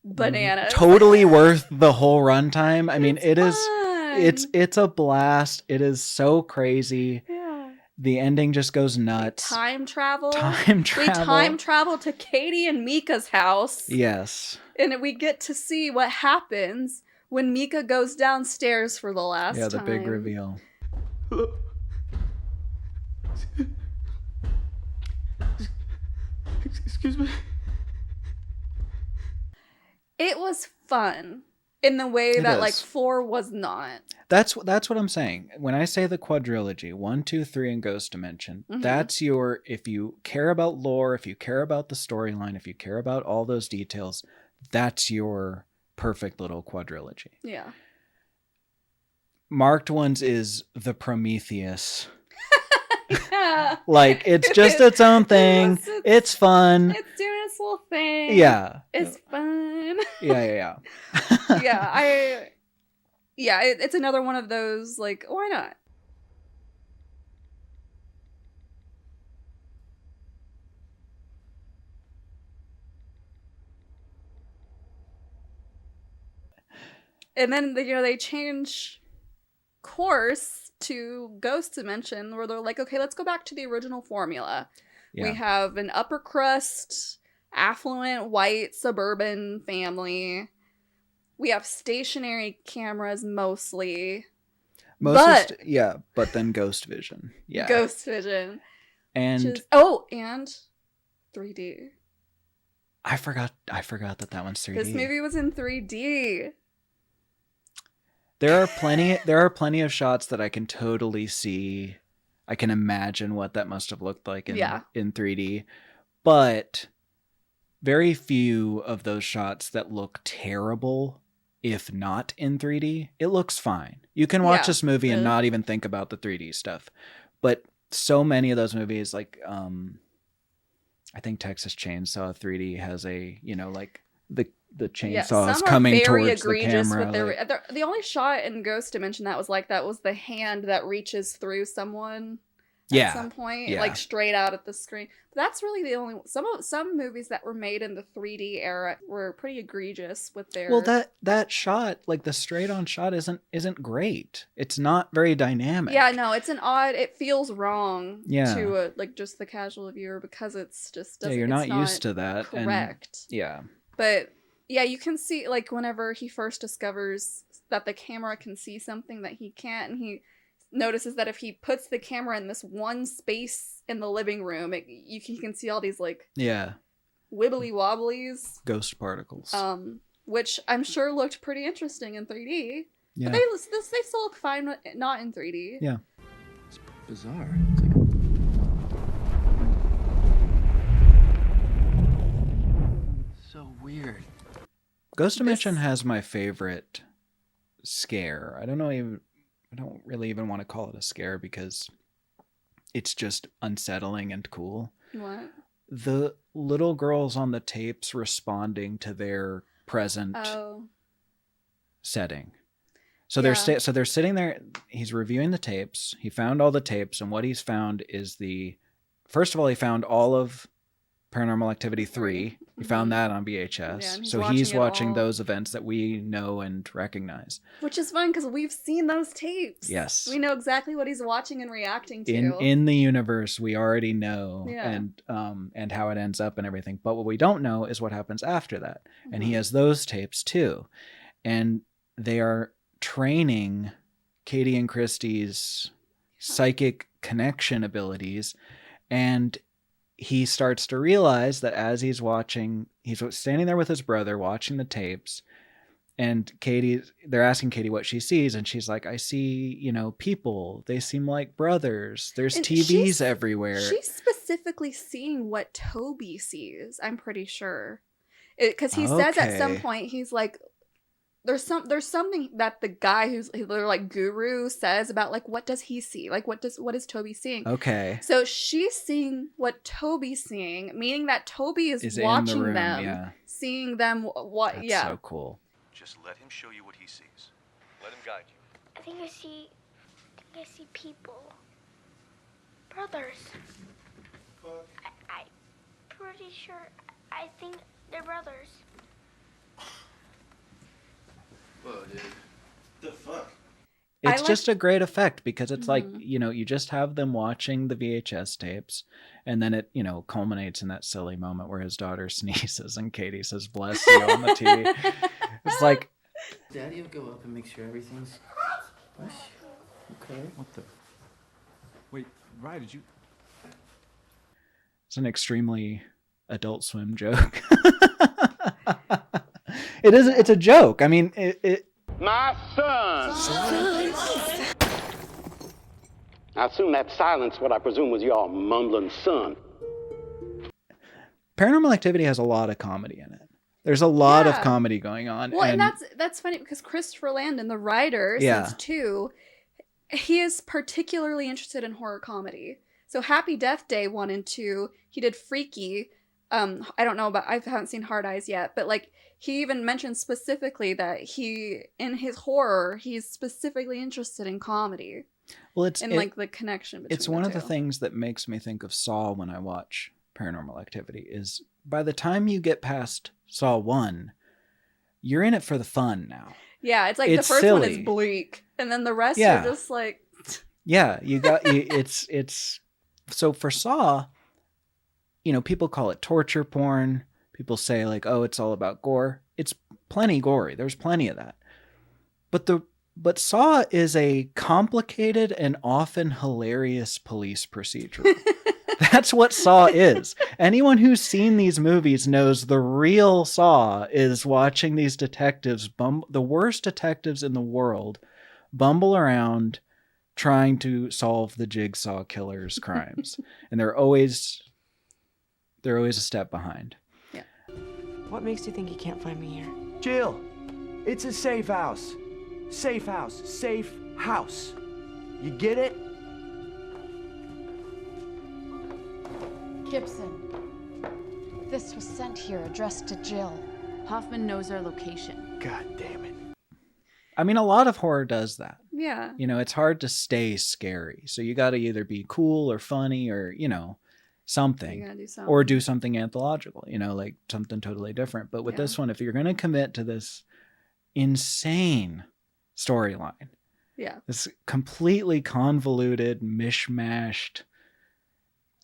bananas. Totally worth the whole runtime. I mean, it's a blast. It is so crazy. Yeah. The ending just goes nuts. Time travel. We time travel to Katie and Mika's house. Yes. And we get to see what happens when Mika goes downstairs for the last time. Yeah, the big reveal. Excuse me. It was fun in the way that like 4 was not. That's what I'm saying. When I say the quadrilogy, 1, 2, 3, and Ghost Dimension, that's your, if you care about lore, if you care about the storyline, if you care about all those details, that's your perfect little quadrilogy. Yeah. Marked Ones is the Prometheus. Yeah. Like, it's just its own thing. It's fun. It's doing its little thing. Yeah. It's fun. Yeah. It's another one of those, like, why not? And then, you know, they change course to Ghost Dimension, where they're like, okay, let's go back to the original formula. Yeah. We have an upper crust, affluent, white, suburban family. We have stationary cameras mostly. But then Ghost Vision. Yeah. Ghost Vision. And and 3D. I forgot that one's 3D. This movie was in 3D. There are plenty of shots that I can totally see. I can imagine what that must have looked like in 3D. But very few of those shots that look terrible if not in 3D. It looks fine. You can watch this movie and not even think about the 3D stuff. But so many of those movies, like I think Texas Chainsaw 3D has a, like the chainsaw is coming towards the camera. The only shot in Ghost Dimension that was like that was the hand that reaches through someone at some point, like straight out at the screen. But that's really the only some movies that were made in the 3D era were pretty egregious with their. Well, that shot, like the straight on shot, isn't great. It's not very dynamic. Yeah, no, it's it feels wrong to like just the casual viewer because it's just doesn't. Yeah, you're not used to that. Correct. But yeah, you can see like whenever he first discovers that the camera can see something that he can't, and he notices that if he puts the camera in this one space in the living room, you can see all these like wibbly wobblies, ghost particles, which I'm sure looked pretty interesting in 3D. Yeah. But they still look fine not in 3D. Yeah, it's bizarre. It's so weird. Ghost Dimension has my favorite scare. I don't really even want to call it a scare because it's just unsettling and cool. What? The little girls on the tapes responding to their present setting. So they're sitting there. He's reviewing the tapes. He found all the tapes, and what he's found is first of all, he found all of Paranormal Activity 3. He found that on VHS. Yeah, he's watching those events that we know and recognize. Which is fun because we've seen those tapes. Yes. We know exactly what he's watching and reacting to. In the universe, we already know and how it ends up and everything. But what we don't know is what happens after that. Mm-hmm. And he has those tapes too. And they are training Katie and Christie's psychic connection abilities. And he starts to realize that as he's standing there with his brother watching the tapes, and they're asking Katie what she sees, and she's like, I see, people. They seem like brothers. There's TVs everywhere. She's specifically seeing what Toby sees, I'm pretty sure. Because he says at some point, he's like, there's something that the guy who's like guru says about like what does he see, like what is Toby seeing. Okay, so she's seeing what Toby's seeing, meaning that Toby is watching them, seeing them. That's so cool. Just let him show you what he sees. Let him guide you. I think I see people, brothers. I'm pretty sure. I think they're brothers. Whoa, dude. The fuck? It's just a great effect because it's like, you just have them watching the VHS tapes, and then it, culminates in that silly moment where his daughter sneezes and Katie says, bless you on the TV. It's like... Daddy will go up and make sure everything's... Okay. What the... Wait, Ryan, did you... It's an extremely Adult Swim joke. It isn't. It's a joke. I mean, My son. I assume that silence, what I presume was your mumbling son. Paranormal Activity has a lot of comedy in it. There's a lot of comedy going on. Well, and that's funny because Christopher Landon, the writer, since 2, he is particularly interested in horror comedy. So Happy Death Day 1 and 2, he did Freaky. I don't know about, I haven't seen Hard Eyes yet, but like he even mentioned specifically that in his horror, he's specifically interested in comedy. Well, like the connection between it's one of the things that makes me think of Saw when I watch Paranormal Activity is by the time you get past Saw 1, you're in it for the fun now. Yeah, it's like the first silly. one is bleak, and then the rest are just like... Yeah, it's... So for Saw... people call it torture porn. People say like, oh, it's all about gore. It's plenty gory. There's plenty of that. But Saw is a complicated and often hilarious police procedural. That's what Saw is. Anyone who's seen these movies knows the real Saw is watching these detectives, the worst detectives in the world, bumble around trying to solve the Jigsaw killer's crimes. And they're always a step behind. Yeah. What makes you think you can't find me here? Jill, it's a safe house. Safe house. Safe house. You get it? Gibson, this was sent here addressed to Jill. Hoffman knows our location. God damn it. I mean, a lot of horror does that. Yeah. You know, it's hard to stay scary. So you got to either be cool or funny or, you know, something. You gotta do something. Or do something anthological, you know, like something totally different. But with this one, if you're going to commit to this insane storyline, this completely convoluted, mishmashed,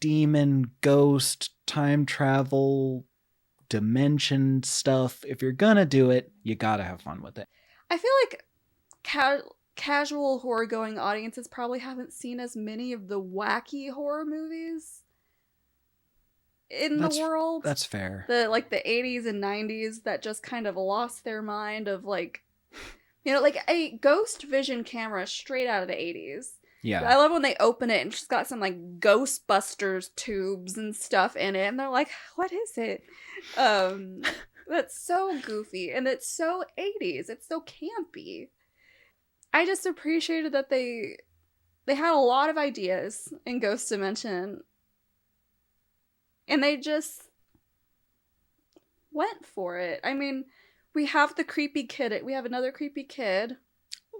demon, ghost, time travel, dimension stuff. If you're gonna do it, you gotta have fun with it. I feel like casual horror going audiences probably haven't seen as many of the wacky horror movies in the world. That's fair. The 80s and 90s that just kind of lost their mind of like, you know, like a ghost vision camera straight out of the 80s. Yeah. I love when they open it and she's got some like Ghostbusters tubes and stuff in it. And they're like, what is it? That's so goofy. And it's so 80s. It's so campy. I just appreciated that they had a lot of ideas in Ghost Dimension. And they just went for it. I mean, we have the creepy kid. We have another creepy kid.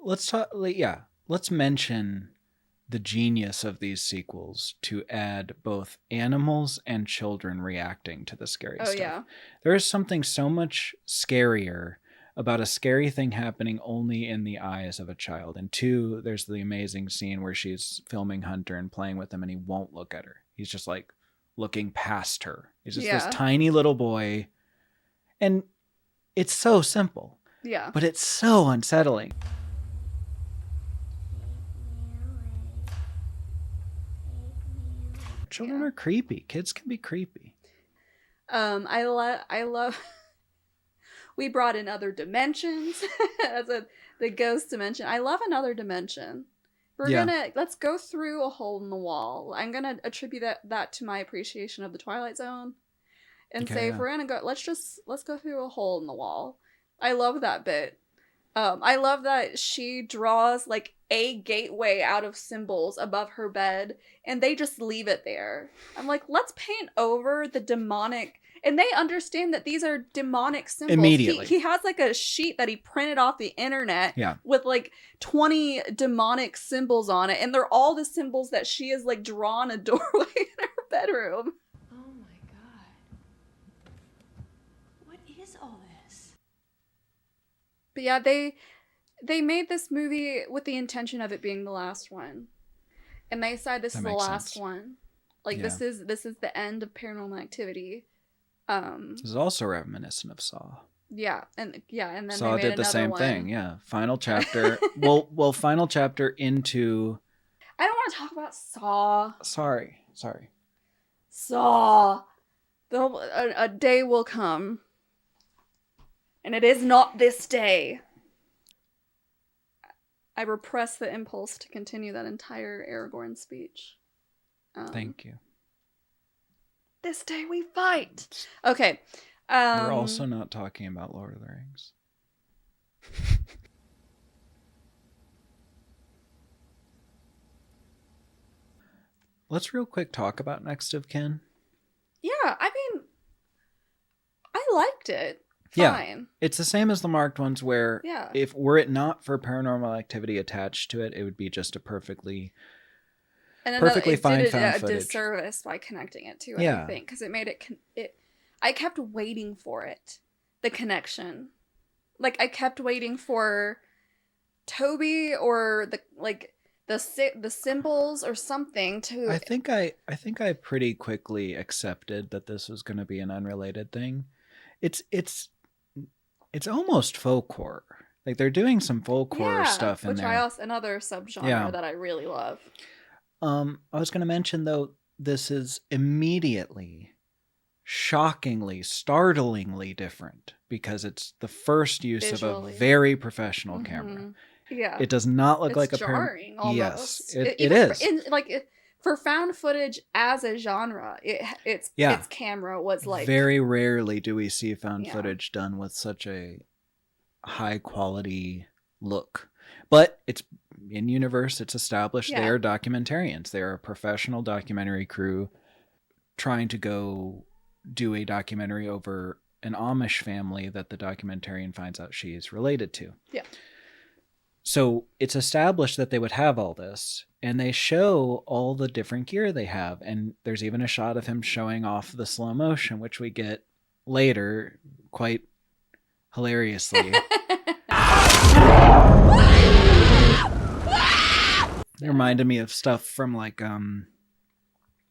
Let's talk. Yeah. Let's mention the genius of these sequels to add both animals and children reacting to the scary stuff. Yeah. There is something so much scarier about a scary thing happening only in the eyes of a child. And 2, there's the amazing scene where she's filming Hunter and playing with him and he won't look at her. He's just like looking past her. He's just this tiny little boy. And it's so simple. Yeah. But it's so unsettling. Children are creepy. Kids can be creepy. I love. We brought in other dimensions. That's the ghost dimension. I love another dimension. Let's go through a hole in the wall. I'm gonna attribute that to my appreciation of the Twilight Zone, and say if we're gonna go, let's go through a hole in the wall. I love that bit. I love that she draws like a gateway out of symbols above her bed and they just leave it there. I'm like, let's paint over the demonic, and they understand that these are demonic symbols. Immediately. He has like a sheet that he printed off the internet with like 20 demonic symbols on it, and they're all the symbols that she has like drawn a doorway in her bedroom. Oh my god. What is all this? But yeah, they made this movie with the intention of it being the last one. And they said this is the last one. Like this is the end of Paranormal Activity. This is also reminiscent of Saw. Yeah, and then Saw they made did the same one. thing. Yeah, final chapter. well, final chapter into. I don't want to talk about Saw. Sorry. Saw. A day will come, and it is not this day. I repress the impulse to continue that entire Aragorn speech. Thank you. This day we fight. Okay. We're also not talking about Lord of the Rings. Let's real quick talk about Next of Kin. Yeah, I mean, I liked it. Fine. Yeah, it's the same as the marked ones where were it not for Paranormal Activity attached to it, it would be just a perfectly fine found footage. It did a disservice by connecting it to it, I think, because it made it. I kept waiting for it, the connection. Like I kept waiting for Toby or the symbols or something to. I think I pretty quickly accepted that this was going to be an unrelated thing. It's almost folk horror. Like they're doing some folk horror stuff in there. Which another subgenre that I really love. I was going to mention though, this is immediately, shockingly, startlingly different because it's the first use Visually. of a very professional camera. Yeah. It does not look It's like a jarring almost. Yes, it Even is. For found footage as a genre, its camera was like very rarely do we see found footage done with such a high quality look. But it's in universe, it's established they are documentarians. They are a professional documentary crew trying to go do a documentary over an Amish family that the documentarian finds out she is related to. Yeah. So it's established that they would have all this, and they show all the different gear they have. And there's even a shot of him showing off the slow motion, which we get later quite hilariously. It reminded me of stuff from like,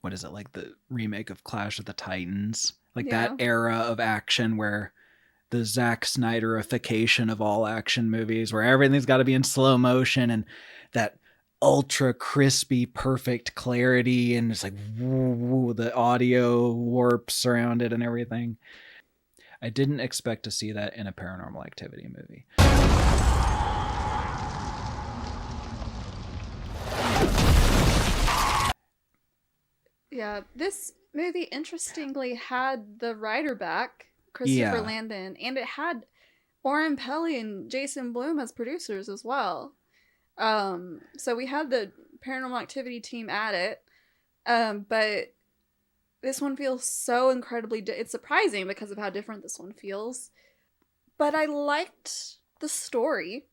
what is it, like the remake of Clash of the Titans? Like that era of action where the Zack Snyderification of all action movies, where everything's got to be in slow motion and that ultra crispy, perfect clarity, and it's like woo, the audio warps around it and everything. I didn't expect to see that in a Paranormal Activity movie. Yeah, this movie interestingly had the writer back, Christopher Landon, and it had Oren Peli and Jason Blum as producers as well. So we had the Paranormal Activity team at it, but this one feels so incredibly... it's surprising because of how different this one feels. But I liked the story.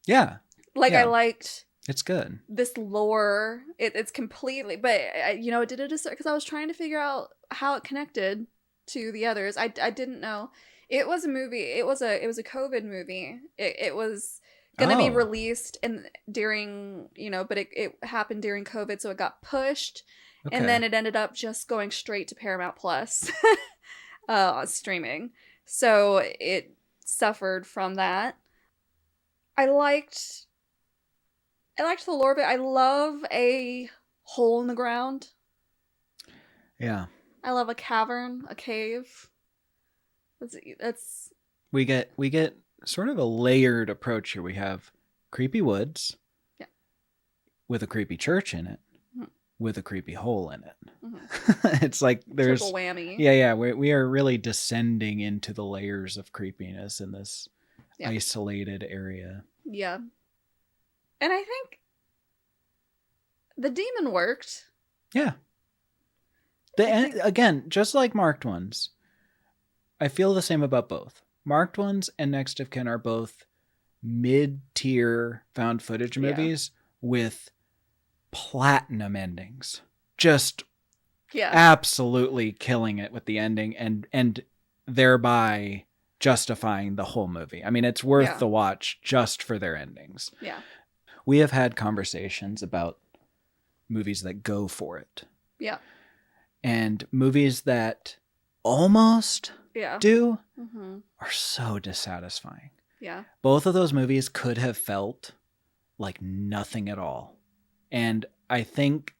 Yeah. I liked... it's good. This lore, it's completely... But, it did it because I was trying to figure out how it connected to the others. I didn't know. It was a movie. It was a COVID movie. It was gonna be released during, but it happened during COVID, so it got pushed. Okay. And then it ended up just going straight to Paramount Plus streaming. So it suffered from that. I liked the lore of it. I love a hole in the ground. Yeah. I love a cavern, a cave. That's we get sort of a layered approach here. We have creepy woods, with a creepy church in it, with a creepy hole in it. Mm-hmm. It's like there's triple whammy. Yeah. We are really descending into the layers of creepiness in this isolated area. Yeah, and I think the demon worked. Yeah. Again, just like Marked Ones, I feel the same about both. Marked Ones and Next of Kin are both mid-tier found footage movies with platinum endings. Just absolutely killing it with the ending and thereby justifying the whole movie. I mean, it's worth the watch just for their endings. Yeah. We have had conversations about movies that go for it. Yeah. And movies that almost do are so dissatisfying. Yeah. Both of those movies could have felt like nothing at all. And I think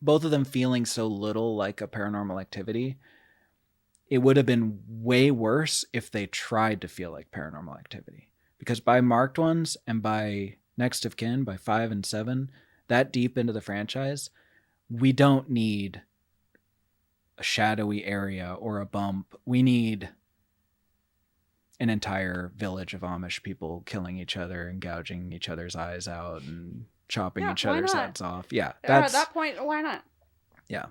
both of them feeling so little like a Paranormal Activity, it would have been way worse if they tried to feel like Paranormal Activity. Because by Marked Ones and by Next of Kin, by 5 and 7, that deep into the franchise, we don't need a shadowy area or a bump. We need an entire village of Amish people killing each other and gouging each other's eyes out and chopping each other's heads off. Yeah, that's at that point. Why not? Yeah,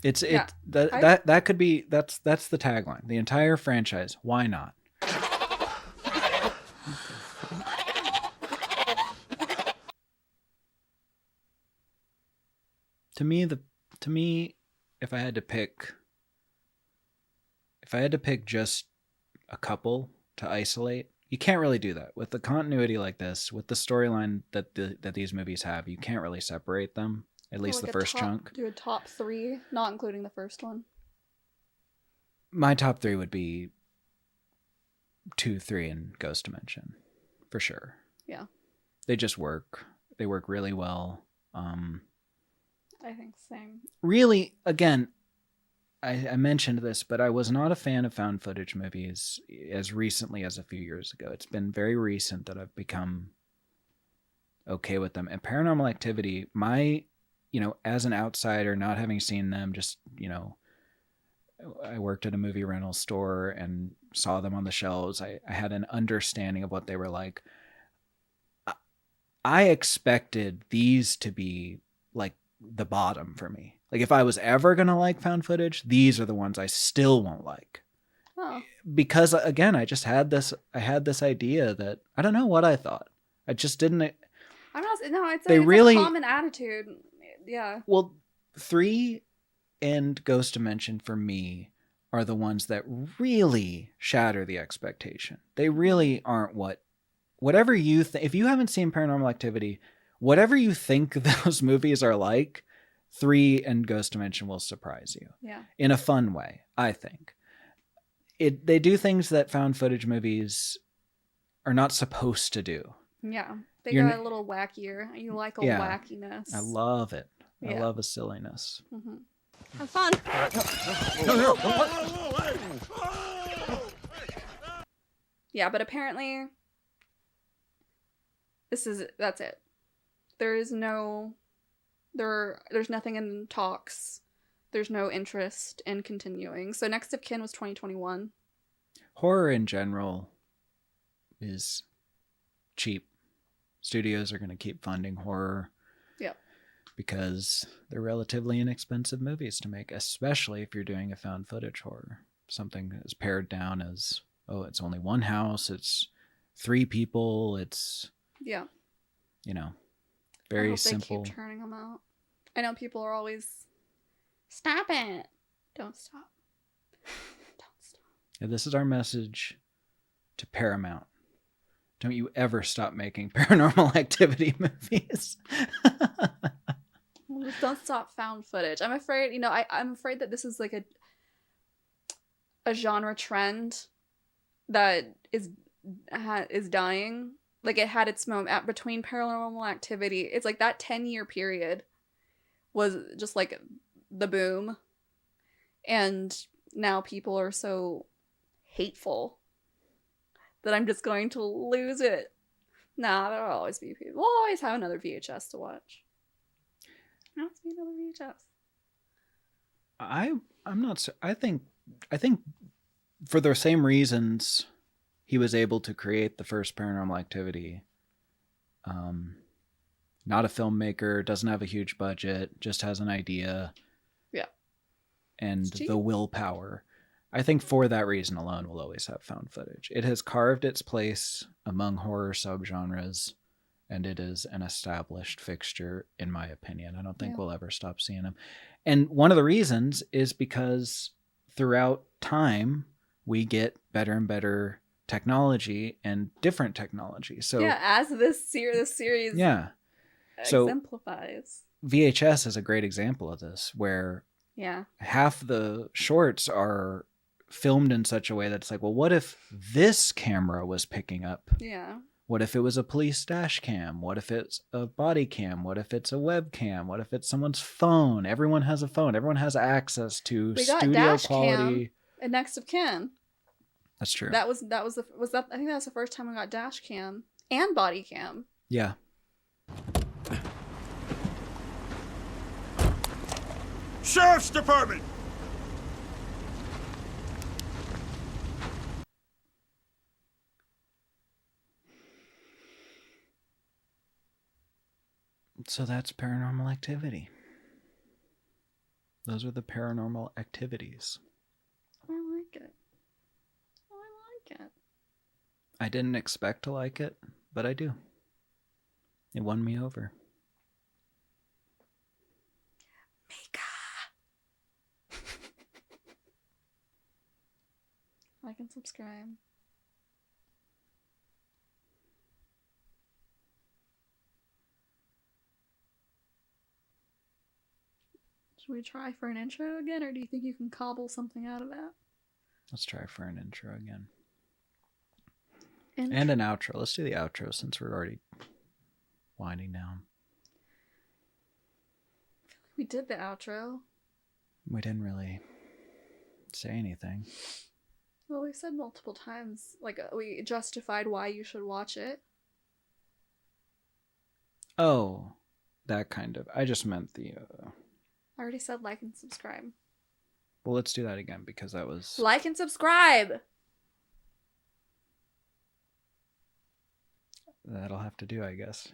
that could be that's the tagline. The entire franchise. Why not? To me, if I had to pick just a couple to isolate, you can't really do that with the continuity like this, with the storyline that these movies have. You can't really separate them. At least the first chunk. Do a top 3, not including the first one. My top 3 would be 2, 3, and Ghost Dimension, for sure. Yeah. They just work. They work really well. I think same. Really, again, I mentioned this, but I was not a fan of found footage movies as recently as a few years ago. It's been very recent that I've become okay with them. And Paranormal Activity, as an outsider, not having seen them, just, I worked at a movie rental store and saw them on the shelves. I had an understanding of what they were like. I expected these to be like the bottom for me. Like if I was ever going to like found footage, these are the ones I still won't like. Oh. Because again, I had this idea that I don't know what I thought. I just didn't. It's a common attitude. Yeah. Well, 3 and Ghost Dimension for me are the ones that really shatter the expectation. They really aren't whatever you think. If you haven't seen Paranormal Activity, whatever you think those movies are like, 3 and Ghost Dimension will surprise you. Yeah. In a fun way, I think. They do things that found footage movies are not supposed to do. Yeah. They go a little wackier. You like wackiness. I love it. Yeah. I love a silliness. Mm-hmm. Have fun. Yeah, but apparently that's it. There's nothing in talks. There's no interest in continuing. So Next of Kin was 2021. Horror in general is cheap. Studios are going to keep funding horror. Yeah. Because they're relatively inexpensive movies to make, especially if you're doing a found footage horror. Something that is pared down as, it's only one house, it's 3 people, it's very simple. They keep turning them out. I know people are always, stop it. Don't stop. Don't stop. And this is our message to Paramount. Don't you ever stop making Paranormal Activity movies. Just don't stop found footage. I'm afraid, I'm afraid that this is like a genre trend that is dying. Like it had its moment between Paranormal Activity. It's like that 10-year period was just like the boom. And now people are so hateful that I'm just going to lose it. Nah, there'll always be people. We'll always have another VHS to watch. There'll always be another VHS. I'm not so. I think for the same reasons he was able to create the first Paranormal Activity. Not a filmmaker, doesn't have a huge budget, just has an idea. Yeah. And the willpower. I think for that reason alone, we'll always have found footage. It has carved its place among horror subgenres, and it is an established fixture, in my opinion. I don't think we'll ever stop seeing them. And one of the reasons is because throughout time, we get better and better technology and different technology. So as this series exemplifies. VHS is a great example of this, where half the shorts are filmed in such a way that it's like, well, what if this camera was picking up? Yeah. What if it was a police dash cam? What if it's a body cam? What if it's a webcam? What if it's someone's phone? Everyone has a phone. Everyone has access to studio quality. Cam and Next of Kin. That's true. I think that was the first time we got dash cam and body cam. Yeah. Sheriff's Department. So that's Paranormal Activity. Those are the Paranormal Activities. I like it. I didn't expect to like it, but I do. It won me over. Mika. Like and subscribe. Should we try for an intro again, or do you think you can cobble something out of that? Let's try for an intro again. And an outro. Let's do the outro since we're already winding down. We did the outro. We didn't really say anything. Well, we said multiple times. Like, we justified why you should watch it. Oh, that kind of. I just meant the... I already said like and subscribe. Well, let's do that again because that was... Like and subscribe! That'll have to do, I guess.